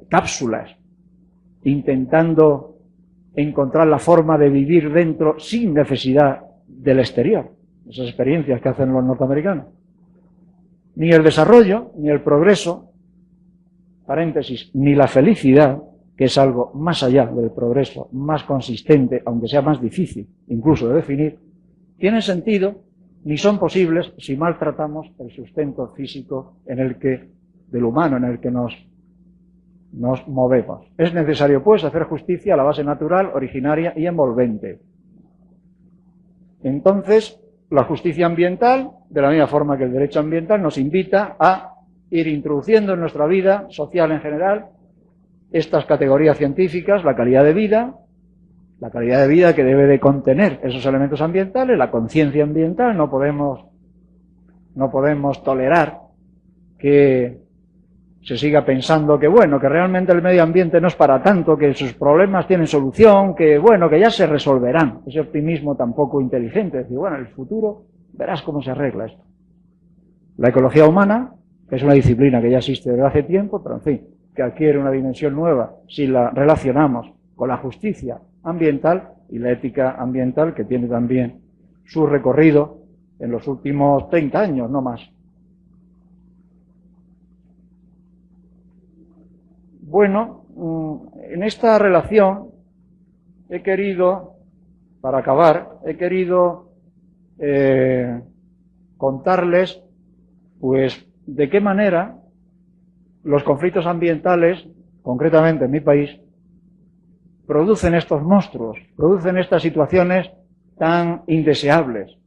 cápsulas, intentando encontrar la forma de vivir dentro sin necesidad del exterior, esas experiencias que hacen los norteamericanos. Ni el desarrollo, ni el progreso, paréntesis, ni la felicidad, que es algo más allá del progreso, más consistente, aunque sea más difícil incluso de definir, tienen sentido ni son posibles si maltratamos el sustento físico del humano en el que nos movemos. Es necesario, pues, hacer justicia a la base natural, originaria y envolvente. Entonces, la justicia ambiental, de la misma forma que el derecho ambiental, nos invita a ir introduciendo en nuestra vida social en general estas categorías científicas, la calidad de vida que debe de contener esos elementos ambientales, la conciencia ambiental. No podemos tolerar que se siga pensando que que realmente el medio ambiente no es para tanto, que sus problemas tienen solución, que ya se resolverán. Ese optimismo tampoco inteligente, decir, en el futuro verás cómo se arregla esto. La ecología humana, que es una disciplina que ya existe desde hace tiempo, pero en fin, que adquiere una dimensión nueva si la relacionamos con la justicia ambiental y la ética ambiental, que tiene también su recorrido en los últimos 30 años, no más. Bueno, en esta relación he querido, para acabar, contarles, pues, de qué manera los conflictos ambientales, concretamente en mi país, producen estos monstruos, producen estas situaciones tan indeseables.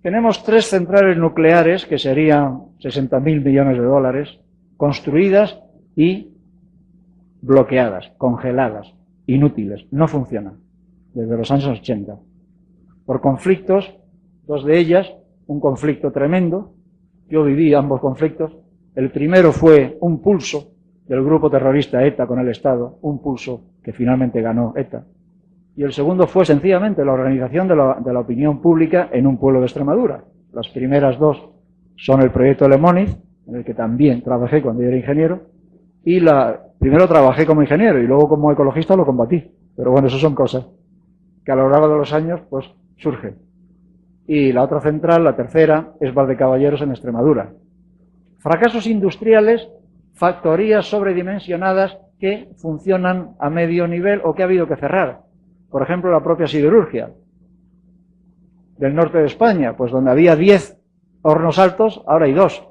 Tenemos 3 centrales nucleares, que serían 60.000 millones de dólares, construidas y bloqueadas, congeladas, inútiles, no funcionan, desde los años 80. Por conflictos, 2 de ellas, un conflicto tremendo. Yo viví ambos conflictos. El primero fue un pulso del grupo terrorista ETA con el Estado, un pulso que finalmente ganó ETA. Y el segundo fue sencillamente la organización de la opinión pública en un pueblo de Extremadura. Las primeras 2 son el proyecto Lemoniz, en el que también trabajé cuando yo era ingeniero, y primero trabajé como ingeniero y luego como ecologista lo combatí. Pero eso son cosas que a lo largo de los años pues surgen. Y la otra central, la tercera, es Valdecaballeros en Extremadura. Fracasos industriales, factorías sobredimensionadas que funcionan a medio nivel o que ha habido que cerrar. Por ejemplo, la propia siderurgia del norte de España, pues donde había 10 hornos altos, ahora hay 2.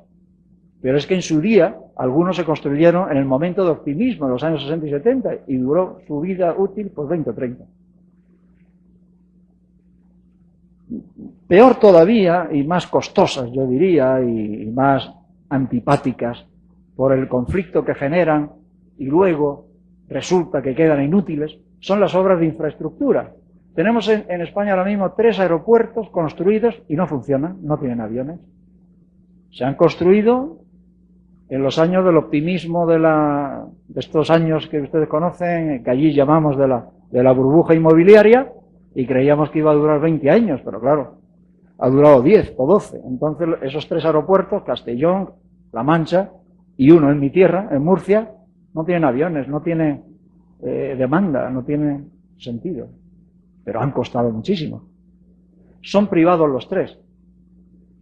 Pero es que en su día algunos se construyeron en el momento de optimismo, en los años 60 y 70, y duró su vida útil pues 20 o 30. Peor todavía, y más costosas, yo diría, y más antipáticas, por el conflicto que generan, y luego resulta que quedan inútiles, son las obras de infraestructura. Tenemos en España ahora mismo 3 aeropuertos construidos y no funcionan, no tienen aviones. Se han construido en los años del optimismo de estos años que ustedes conocen, que allí llamamos de la burbuja inmobiliaria, y creíamos que iba a durar 20 años, pero claro, ha durado 10 o 12. Entonces, esos 3 aeropuertos, Castellón, La Mancha y uno en mi tierra, en Murcia, no tienen aviones, no tienen demanda, no tienen sentido. Pero han costado muchísimo. Son privados los 3,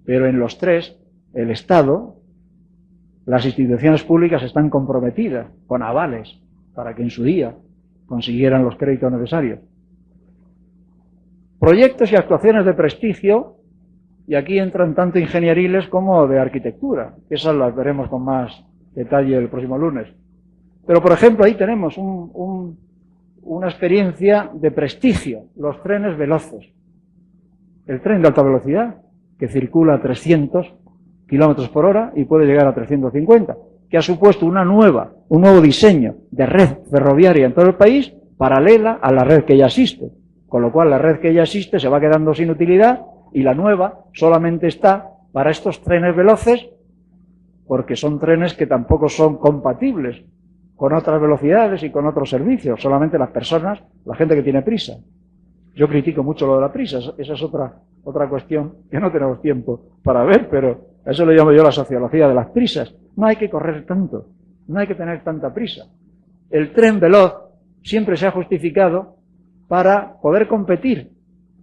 pero en los 3 el Estado, las instituciones públicas están comprometidas con avales para que en su día consiguieran los créditos necesarios. Proyectos y actuaciones de prestigio, y aquí entran tanto ingenieriles como de arquitectura, esas las veremos con más detalle el próximo lunes. Pero, por ejemplo, ahí tenemos una experiencia de prestigio, los trenes veloces. El tren de alta velocidad, que circula a 300 kilómetros por hora y puede llegar a 350, que ha supuesto un nuevo diseño de red ferroviaria en todo el país, paralela a la red que ya existe. Con lo cual, la red que ya existe se va quedando sin utilidad y la nueva solamente está para estos trenes veloces, porque son trenes que tampoco son compatibles con otras velocidades y con otros servicios, solamente las personas, la gente que tiene prisa. Yo critico mucho lo de la prisa, esa es otra cuestión que no tenemos tiempo para ver, pero a eso le llamo yo la sociología de las prisas. No hay que correr tanto, no hay que tener tanta prisa. El tren veloz siempre se ha justificado para poder competir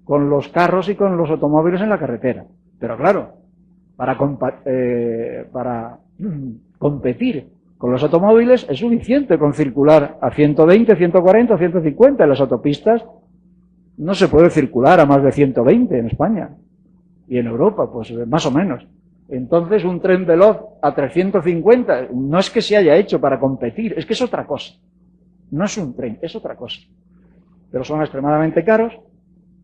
con los carros y con los automóviles en la carretera. Pero claro, para competir con los automóviles es suficiente con circular a 120, 140, 150 en las autopistas. No se puede circular a más de 120 en España y en Europa, pues más o menos. Entonces, un tren veloz a 350 no es que se haya hecho para competir, es que es otra cosa. No es un tren, es otra cosa. Pero son extremadamente caros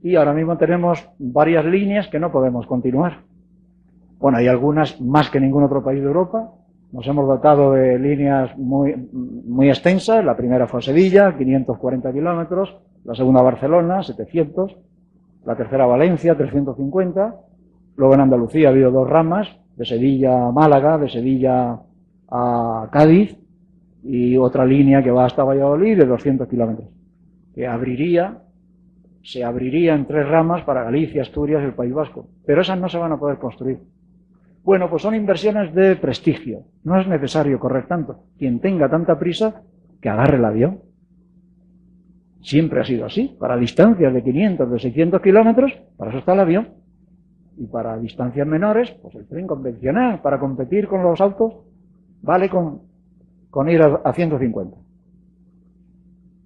y ahora mismo tenemos varias líneas que no podemos continuar. Bueno, hay algunas más que ningún otro país de Europa. Nos hemos dotado de líneas muy extensas. La primera fue a Sevilla, 540 kilómetros. La segunda a Barcelona, 700. La tercera a Valencia, 350. Luego en Andalucía ha habido 2 ramas, de Sevilla a Málaga, de Sevilla a Cádiz, y otra línea que va hasta Valladolid de 200 kilómetros, que se abriría en 3 ramas para Galicia, Asturias y el País Vasco. Pero esas no se van a poder construir. Bueno, pues son inversiones de prestigio. No es necesario correr tanto. Quien tenga tanta prisa, que agarre el avión. Siempre ha sido así. Para distancias de 500, de 600 kilómetros, para eso está el avión. Y para distancias menores, pues el tren convencional, para competir con los autos, vale con ir a 150.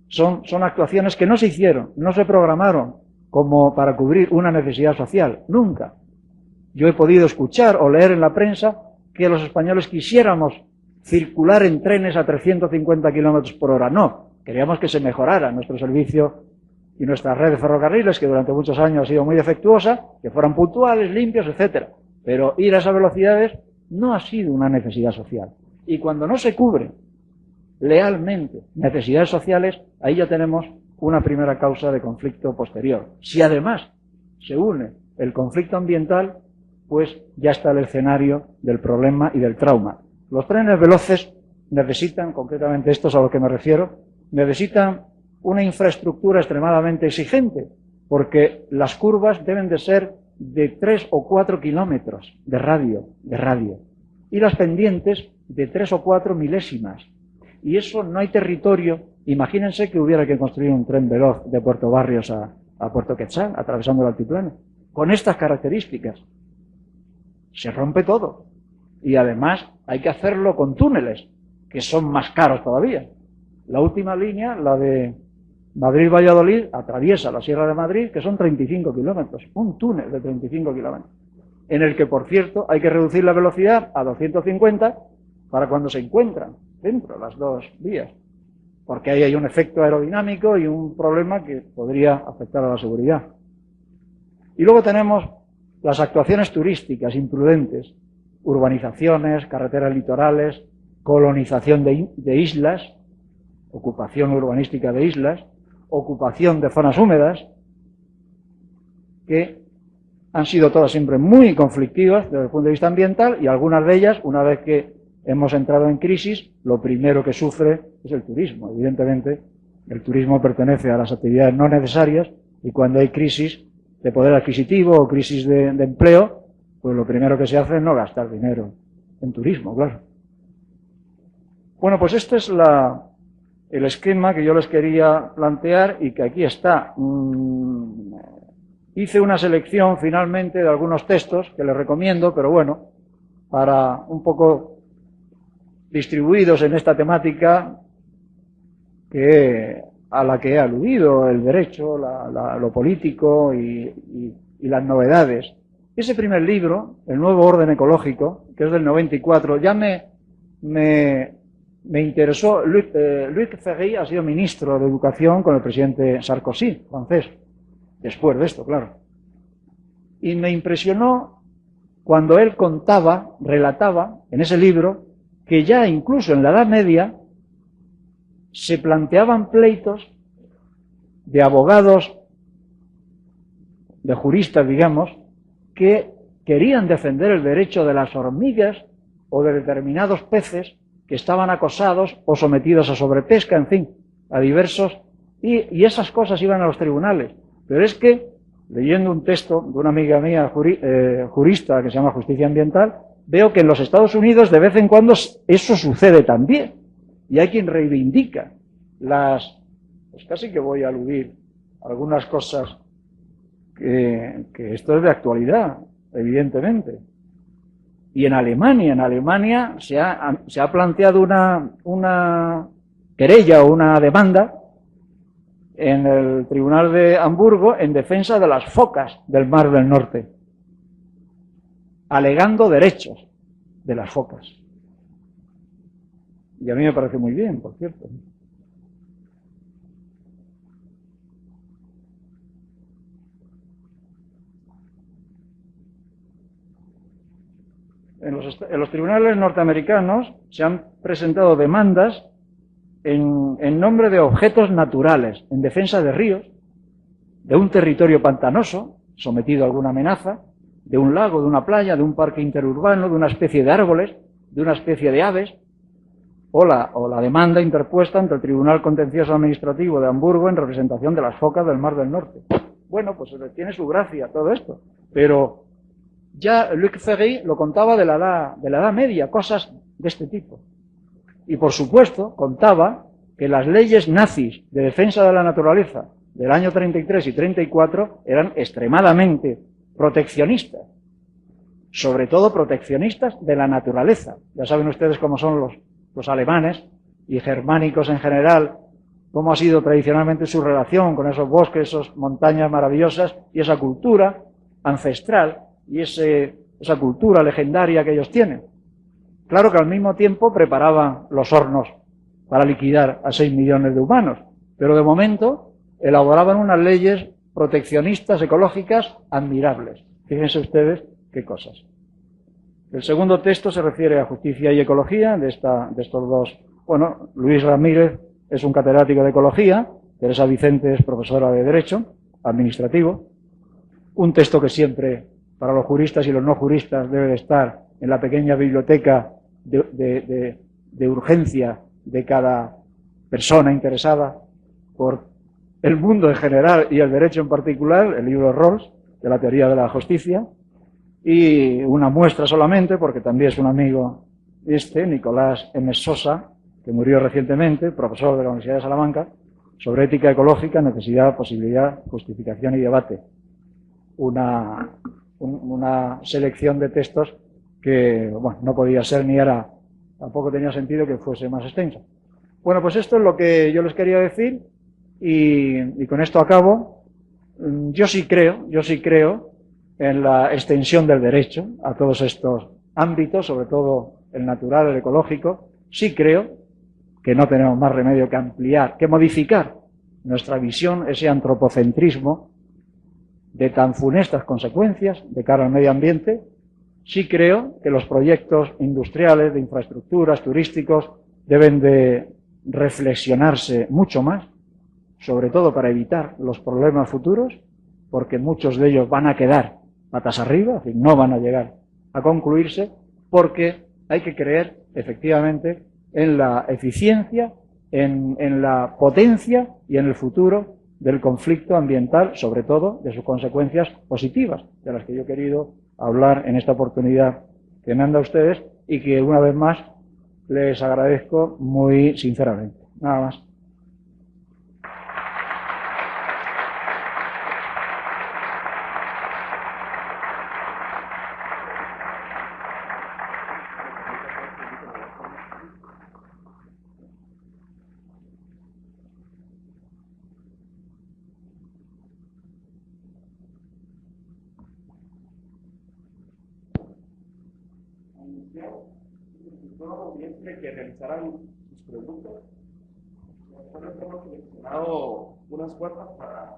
Son actuaciones que no se hicieron, no se programaron como para cubrir una necesidad social. Nunca. Yo he podido escuchar o leer en la prensa que los españoles quisiéramos circular en trenes a 350 kilómetros por hora. No, queríamos que se mejorara nuestro servicio y nuestra red de ferrocarriles, que durante muchos años ha sido muy defectuosa, que fueran puntuales, limpios, etcétera. Pero ir a esas velocidades no ha sido una necesidad social. Y cuando no se cubren lealmente necesidades sociales, ahí ya tenemos una primera causa de conflicto posterior. Si además se une el conflicto ambiental, pues ya está el escenario del problema y del trauma. Los trenes veloces necesitan, concretamente estos a los que me refiero, necesitan una infraestructura extremadamente exigente, porque las curvas deben de ser de 3 o 4 kilómetros de radio, y las pendientes de 3 o 4 milésimas. Y eso no hay territorio. Imagínense que hubiera que construir un tren veloz de Puerto Barrios a Puerto Quetzal, atravesando el altiplano, con estas características. Se rompe todo. Y además hay que hacerlo con túneles, que son más caros todavía. La última línea, la de Madrid-Valladolid, atraviesa la Sierra de Madrid, que son 35 kilómetros. Un túnel de 35 kilómetros. En el que, por cierto, hay que reducir la velocidad a 250 para cuando se encuentran dentro las 2 vías. Porque ahí hay un efecto aerodinámico y un problema que podría afectar a la seguridad. Y luego tenemos las actuaciones turísticas imprudentes, urbanizaciones, carreteras litorales, colonización de islas, ocupación urbanística de islas, ocupación de zonas húmedas, que han sido todas siempre muy conflictivas desde el punto de vista ambiental, y algunas de ellas, una vez que hemos entrado en crisis, lo primero que sufre es el turismo. Evidentemente, el turismo pertenece a las actividades no necesarias y cuando hay crisis de poder adquisitivo o crisis de empleo, pues lo primero que se hace es no gastar dinero en turismo, claro. Bueno, pues este es el esquema que yo les quería plantear y que aquí está. Hice una selección finalmente de algunos textos que les recomiendo, pero bueno, para un poco distribuidos en esta temática a la que he aludido, el derecho, lo político y las novedades. Ese primer libro, El nuevo orden ecológico, que es del 94, ya me interesó. Luc Ferry ha sido ministro de Educación con el presidente Sarkozy, francés, después de esto, claro. Y me impresionó cuando él relataba en ese libro, que ya incluso en la Edad Media se planteaban pleitos de abogados, de juristas, digamos, que querían defender el derecho de las hormigas o de determinados peces que estaban acosados o sometidos a sobrepesca, en fin, a diversos... Y esas cosas iban a los tribunales. Pero es que, leyendo un texto de una amiga mía jurista que se llama Justicia Ambiental, veo que en los Estados Unidos de vez en cuando eso sucede también. Y hay quien reivindica pues casi que voy a aludir a algunas cosas que esto es de actualidad, evidentemente. Y en Alemania se ha planteado una querella o una demanda en el Tribunal de Hamburgo en defensa de las focas del Mar del Norte, alegando derechos de las focas. Y a mí me parece muy bien, por cierto. En los tribunales norteamericanos se han presentado demandas en nombre de objetos naturales, en defensa de ríos, de un territorio pantanoso, sometido a alguna amenaza, de un lago, de una playa, de un parque interurbano, de una especie de árboles, de una especie de aves, o la demanda interpuesta ante el Tribunal Contencioso Administrativo de Hamburgo en representación de las focas del Mar del Norte. Bueno, pues tiene su gracia todo esto, pero ya Luc Ferry lo contaba de la Edad Media, cosas de este tipo. Y por supuesto contaba que las leyes nazis de defensa de la naturaleza del año 33 y 34 eran extremadamente proteccionistas, sobre todo proteccionistas de la naturaleza. Ya saben ustedes cómo son los alemanes y germánicos en general, cómo ha sido tradicionalmente su relación con esos bosques, esas montañas maravillosas y esa cultura ancestral y esa cultura legendaria que ellos tienen. Claro que al mismo tiempo preparaban los hornos para liquidar a 6 millones de humanos, pero de momento elaboraban unas leyes proteccionistas ecológicas admirables. Fíjense ustedes qué cosas. El segundo texto se refiere a justicia y ecología de estos dos. Bueno, Luis Ramírez es un catedrático de ecología, Teresa Vicente es profesora de Derecho Administrativo. Un texto que siempre, para los juristas y los no juristas, debe de estar en la pequeña biblioteca de urgencia de cada persona interesada por el mundo en general y el derecho en particular, el libro Rawls, de la teoría de la justicia, y una muestra solamente, porque también es un amigo Nicolás M. Sosa, que murió recientemente, profesor de la Universidad de Salamanca, sobre ética ecológica, necesidad, posibilidad, justificación y debate. Una selección de textos que, bueno, no podía ser ni era, tampoco tenía sentido que fuese más extensa. Bueno, pues esto es lo que yo les quería decir y con esto acabo. Yo sí creo en la extensión del derecho a todos estos ámbitos, sobre todo el natural, el ecológico. Sí creo que no tenemos más remedio que ampliar, que modificar nuestra visión, ese antropocentrismo de tan funestas consecuencias de cara al medio ambiente. Sí creo que los proyectos industriales, de infraestructuras, turísticos, deben de reflexionarse mucho más, sobre todo para evitar los problemas futuros, porque muchos de ellos van a quedar patas arriba, es decir, no van a llegar a concluirse, porque hay que creer efectivamente en la eficiencia, en la potencia y en el futuro del conflicto ambiental, sobre todo de sus consecuencias positivas, de las que yo he querido hablar en esta oportunidad que me han dado ustedes y que una vez más les agradezco muy sinceramente. Nada más. Que realizaran sus preguntas. Nosotros hemos seleccionado unas cuantas para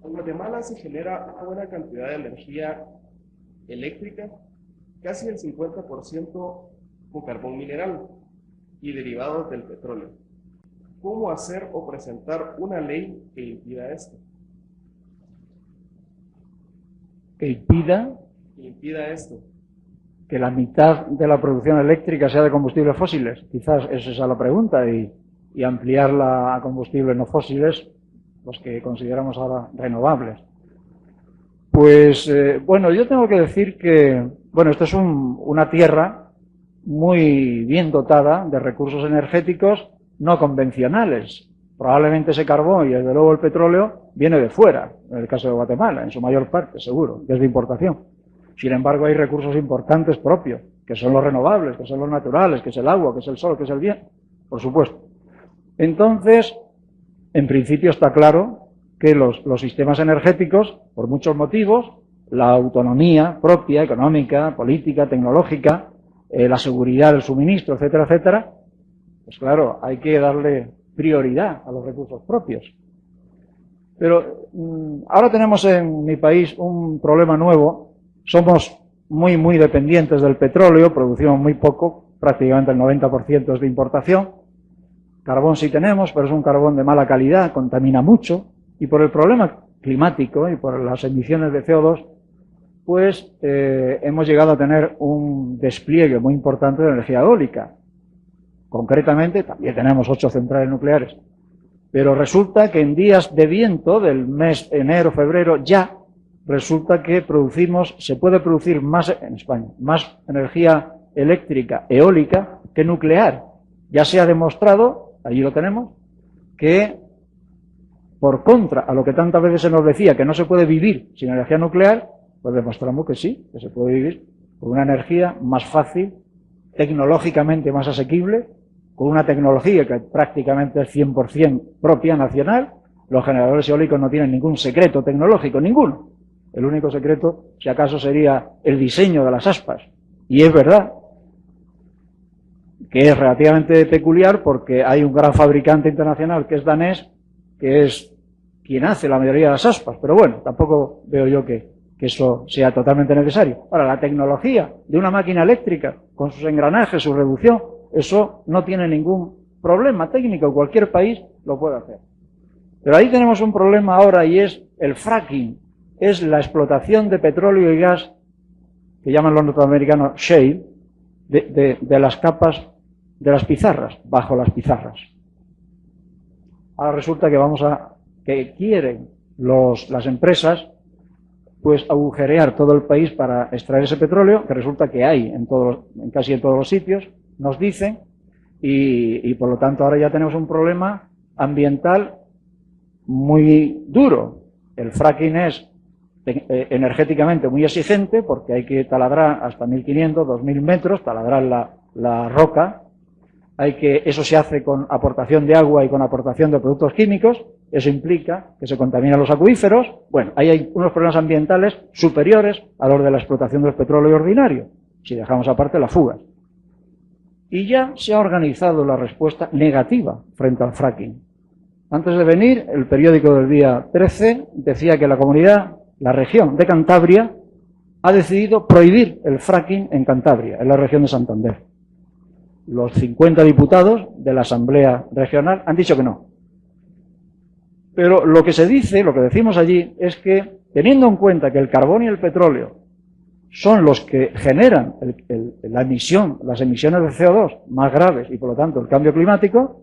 en Guatemala se genera una buena cantidad de energía eléctrica, casi el 50% con carbón mineral y derivados del petróleo. ¿Cómo hacer o presentar una ley que impida esto? Que impida esto. Que la mitad de la producción eléctrica sea de combustibles fósiles. Quizás esa es la pregunta y ampliarla a combustibles no fósiles, los que consideramos ahora renovables. Pues, bueno, yo tengo que decir que, bueno, esto es una tierra muy bien dotada de recursos energéticos no convencionales. Probablemente ese carbón y desde luego el petróleo viene de fuera, en el caso de Guatemala, en su mayor parte, seguro, que es de importación. Sin embargo, hay recursos importantes propios, que son los renovables, que son los naturales, que es el agua, que es el sol, que es el viento, por supuesto. Entonces, en principio está claro que los sistemas energéticos, por muchos motivos, la autonomía propia, económica, política, tecnológica, la seguridad del suministro, etcétera, etcétera, pues claro, hay que darle prioridad a los recursos propios. Pero ahora tenemos en mi país un problema nuevo. Somos muy dependientes del petróleo, producimos muy poco, prácticamente el 90% es de importación. Carbón sí tenemos, pero es un carbón de mala calidad, contamina mucho, y por el problema climático y por las emisiones de CO2, pues hemos llegado a tener un despliegue muy importante de energía eólica. Concretamente, también tenemos 8 centrales nucleares. Pero resulta que en días de viento del mes enero, febrero, ya resulta que se puede producir más en España, más energía eléctrica eólica que nuclear. Ya se ha demostrado, allí lo tenemos, que por contra a lo que tantas veces se nos decía que no se puede vivir sin energía nuclear, pues demostramos que sí, que se puede vivir con una energía más fácil, tecnológicamente más asequible, con una tecnología que prácticamente es 100% propia, nacional. Los generadores eólicos no tienen ningún secreto tecnológico, ninguno. El único secreto, si acaso, sería el diseño de las aspas. Y es verdad que es relativamente peculiar porque hay un gran fabricante internacional que es danés, que es quien hace la mayoría de las aspas. Pero bueno, tampoco veo yo que eso sea totalmente necesario. Ahora, la tecnología de una máquina eléctrica, con sus engranajes, su reducción, eso no tiene ningún problema técnico, cualquier país lo puede hacer. Pero ahí tenemos un problema ahora y es el fracking, es la explotación de petróleo y gas, que llaman los norteamericanos shale, de las capas de las pizarras, bajo las pizarras. Ahora resulta que quieren las empresas pues agujerear todo el país para extraer ese petróleo, que resulta que hay en casi en todos los sitios, nos dicen, y por lo tanto ahora ya tenemos un problema ambiental muy duro. El fracking es energéticamente muy exigente porque hay que taladrar hasta 1500, 2000 metros, taladrar la roca. Eso se hace con aportación de agua y con aportación de productos químicos. Eso implica que se contaminan los acuíferos. Bueno, ahí hay unos problemas ambientales superiores a los de la explotación del petróleo ordinario, si dejamos aparte las fugas. Y ya se ha organizado la respuesta negativa frente al fracking. Antes de venir, el periódico del día 13 decía que la región de Cantabria ha decidido prohibir el fracking en Cantabria, en la región de Santander. Los 50 diputados de la Asamblea Regional han dicho que no. Pero lo que se dice, lo que decimos allí, es que teniendo en cuenta que el carbón y el petróleo son los que generan las emisiones de CO2 más graves y por lo tanto el cambio climático,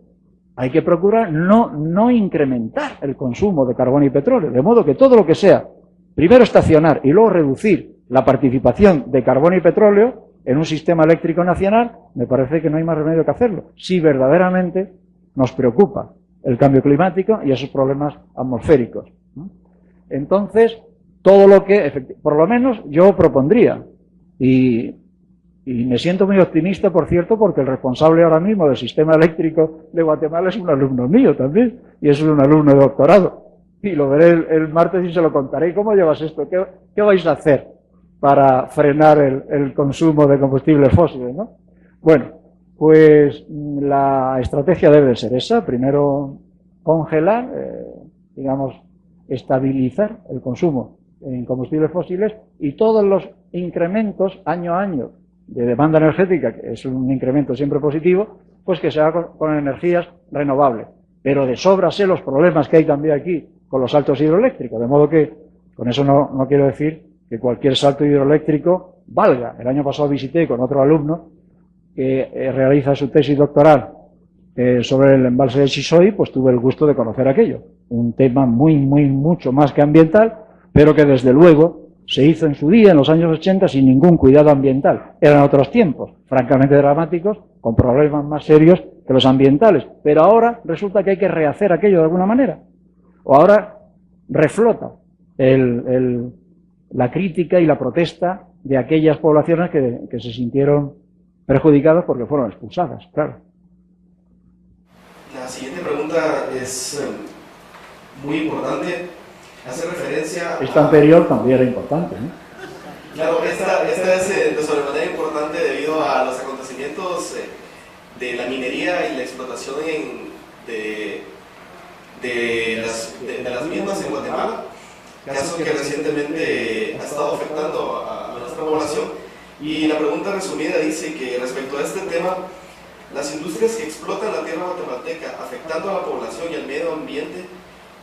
hay que procurar no incrementar el consumo de carbón y petróleo, de modo que todo lo que sea, primero estacionar y luego reducir la participación de carbón y petróleo en un sistema eléctrico nacional, me parece que no hay más remedio que hacerlo, si verdaderamente nos preocupa el cambio climático y esos problemas atmosféricos. Entonces, todo lo que, por lo menos, yo propondría, y me siento muy optimista, por cierto, porque el responsable ahora mismo del sistema eléctrico de Guatemala es un alumno mío también, y es un alumno de doctorado. Y lo veré el martes y se lo contaré. ¿Cómo llevas esto? ¿Qué vais a hacer para frenar el consumo de combustibles fósiles, ¿no? Bueno, pues la estrategia debe ser esa. Primero, congelar, digamos, estabilizar el consumo en combustibles fósiles y todos los incrementos año a año de demanda energética, que es un incremento siempre positivo, pues que se haga con energías renovables. Pero de sobra sé los problemas que hay también aquí con los saltos hidroeléctricos, de modo que, con eso no quiero decir que cualquier salto hidroeléctrico valga. El año pasado visité con otro alumno que realiza su tesis doctoral sobre el embalse de Chishoy, pues tuve el gusto de conocer aquello. Un tema mucho más que ambiental, pero que desde luego se hizo en su día, en los años 80, sin ningún cuidado ambiental. Eran otros tiempos, francamente dramáticos, con problemas más serios que los ambientales. Pero ahora resulta que hay que rehacer aquello de alguna manera. O ahora reflota la crítica y la protesta de aquellas poblaciones que se sintieron perjudicadas porque fueron expulsadas, claro. La siguiente pregunta es muy importante. Hace referencia... Esta anterior también era importante, ¿no? Claro, esta es de sobremanera importante debido a los acontecimientos de la minería y la explotación de las mismas en Guatemala, caso que recientemente ha estado afectando a nuestra población. Y la pregunta resumida dice que respecto a este tema, las industrias que explotan la tierra guatemalteca, afectando a la población y al medio ambiente,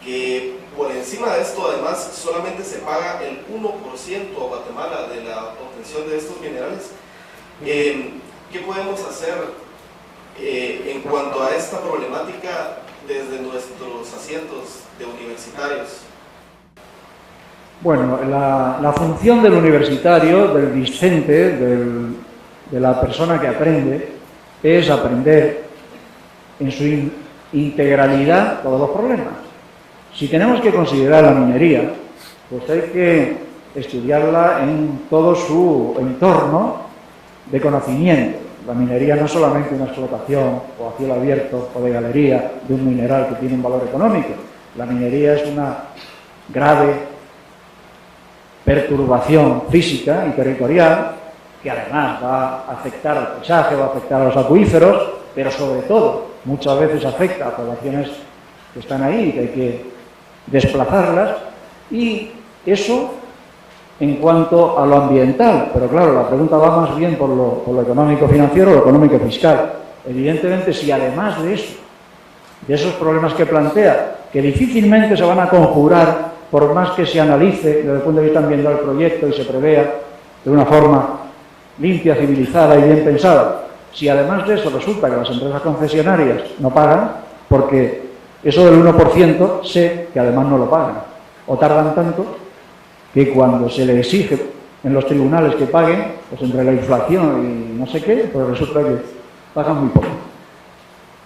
que por encima de esto además solamente se paga el 1% a Guatemala de la obtención de estos minerales. ¿Qué podemos hacer en cuanto a esta problemática desde nuestros asientos de universitarios? Bueno, la función del universitario, del discente, de la persona que aprende, es aprender en su integralidad todos los problemas. Si tenemos que considerar la minería, pues hay que estudiarla en todo su entorno de conocimiento. La minería no es solamente una explotación o a cielo abierto o de galería de un mineral que tiene un valor económico. La minería es una grave perturbación física y territorial que además va a afectar al paisaje, va a afectar a los acuíferos, pero sobre todo muchas veces afecta a poblaciones que están ahí y que hay que desplazarlas, y eso en cuanto a lo ambiental, pero claro, la pregunta va más bien por lo económico-financiero o lo económico-fiscal. Evidentemente, si además de eso, de esos problemas que plantea, que difícilmente se van a conjurar por más que se analice desde el punto de vista ambiental el proyecto y se prevea de una forma limpia, civilizada y bien pensada, si además de eso resulta que las empresas concesionarias no pagan, porque eso del 1% sé que además no lo pagan, o tardan tanto que cuando se le exige en los tribunales que paguen, pues entre la inflación y no sé qué, pues resulta que pagan muy poco.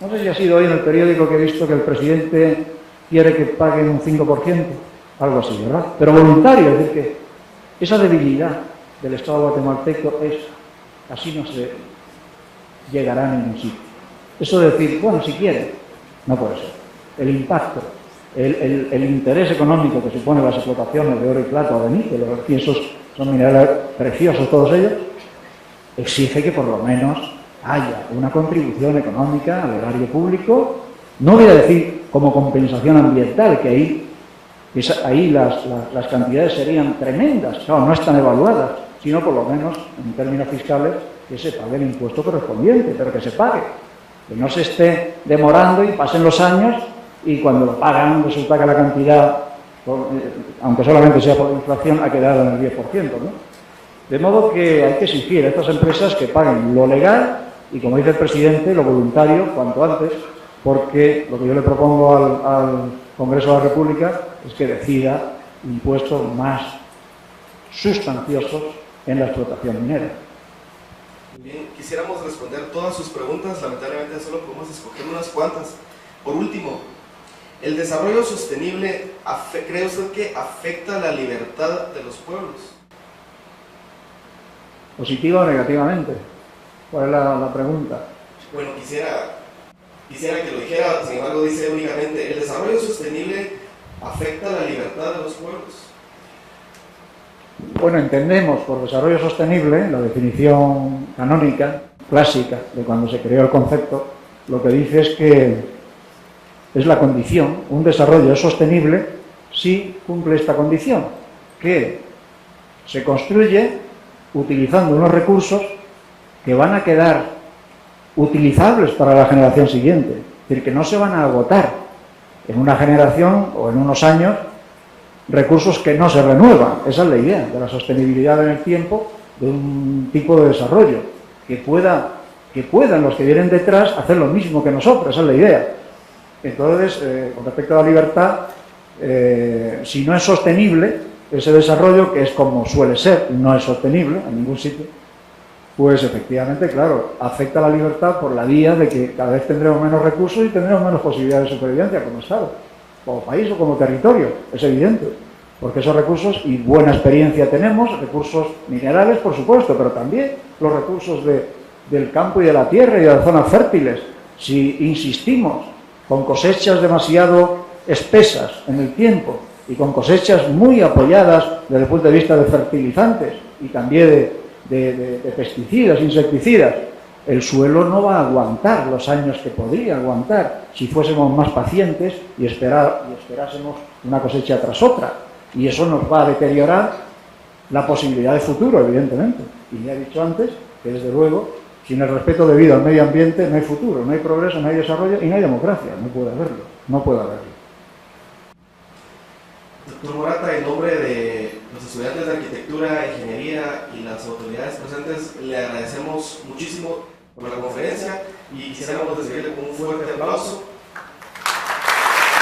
No sé si ha sido hoy en el periódico que he visto que el presidente quiere que paguen un 5%, algo así, ¿verdad? Pero voluntario, es decir, que esa debilidad del Estado guatemalteco es, así no se llegará a ningún sitio. Eso de decir, bueno, si quiere, no puede ser. El impacto, el interés económico que supone las explotaciones de oro y plata o de níquel, y esos son minerales preciosos todos ellos, exige que por lo menos haya una contribución económica al erario público, no voy a decir como compensación ambiental, que ahí las cantidades serían tremendas, claro, no están evaluadas, sino por lo menos en términos fiscales que se pague el impuesto correspondiente, pero que se pague, que no se esté demorando y pasen los años y cuando lo pagan resulta que la cantidad, aunque solamente sea por la inflación, ha quedado en el 10%, ¿no? De modo que hay que exigir a estas empresas que paguen lo legal y, como dice el presidente, lo voluntario cuanto antes, porque lo que yo le propongo al Congreso de la República es que decida impuestos más sustanciosos en la explotación minera. Bien, quisiéramos responder todas sus preguntas, lamentablemente solo podemos escoger unas cuantas. Por último, ¿el desarrollo sostenible cree usted que afecta la libertad de los pueblos? ¿Positiva o negativamente? ¿Cuál es la pregunta? Bueno, quisiera que lo dijera, sin embargo dice únicamente, ¿el desarrollo sostenible afecta la libertad de los pueblos? Bueno, entendemos por desarrollo sostenible, la definición canónica, clásica, de cuando se creó el concepto, lo que dice es que es la condición, un desarrollo es sostenible si cumple esta condición, que se construye utilizando unos recursos que van a quedar utilizables para la generación siguiente, es decir, que no se van a agotar en una generación o en unos años recursos que no se renuevan. Esa es la idea de la sostenibilidad en el tiempo de un tipo de desarrollo, que puedan los que vienen detrás hacer lo mismo que nosotros, esa es la idea. Entonces, con respecto a la libertad, si no es sostenible ese desarrollo, que es como suele ser, no es sostenible en ningún sitio, pues efectivamente, claro, afecta a la libertad por la vía de que cada vez tendremos menos recursos y tendremos menos posibilidades de supervivencia como Estado, como país o como territorio, es evidente, porque esos recursos, y buena experiencia tenemos, recursos minerales, por supuesto, pero también los recursos del campo y de la tierra y de las zonas fértiles. Si insistimos con cosechas demasiado espesas en el tiempo y con cosechas muy apoyadas desde el punto de vista de fertilizantes y también de pesticidas, insecticidas, el suelo no va a aguantar los años que podría aguantar si fuésemos más pacientes y esperásemos una cosecha tras otra. Y eso nos va a deteriorar la posibilidad de futuro, evidentemente. Y ya he dicho antes que, desde luego, sin el respeto debido al medio ambiente no hay futuro, no hay progreso, no hay desarrollo y no hay democracia. No puede haberlo, no puede haberlo. Doctor Morata, en nombre de los estudiantes de arquitectura, ingeniería y las autoridades presentes, le agradecemos muchísimo por la conferencia y quisiéramos recibirle con un fuerte aplauso.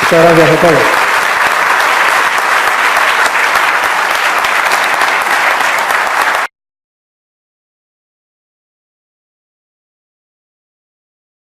Muchas gracias a todos.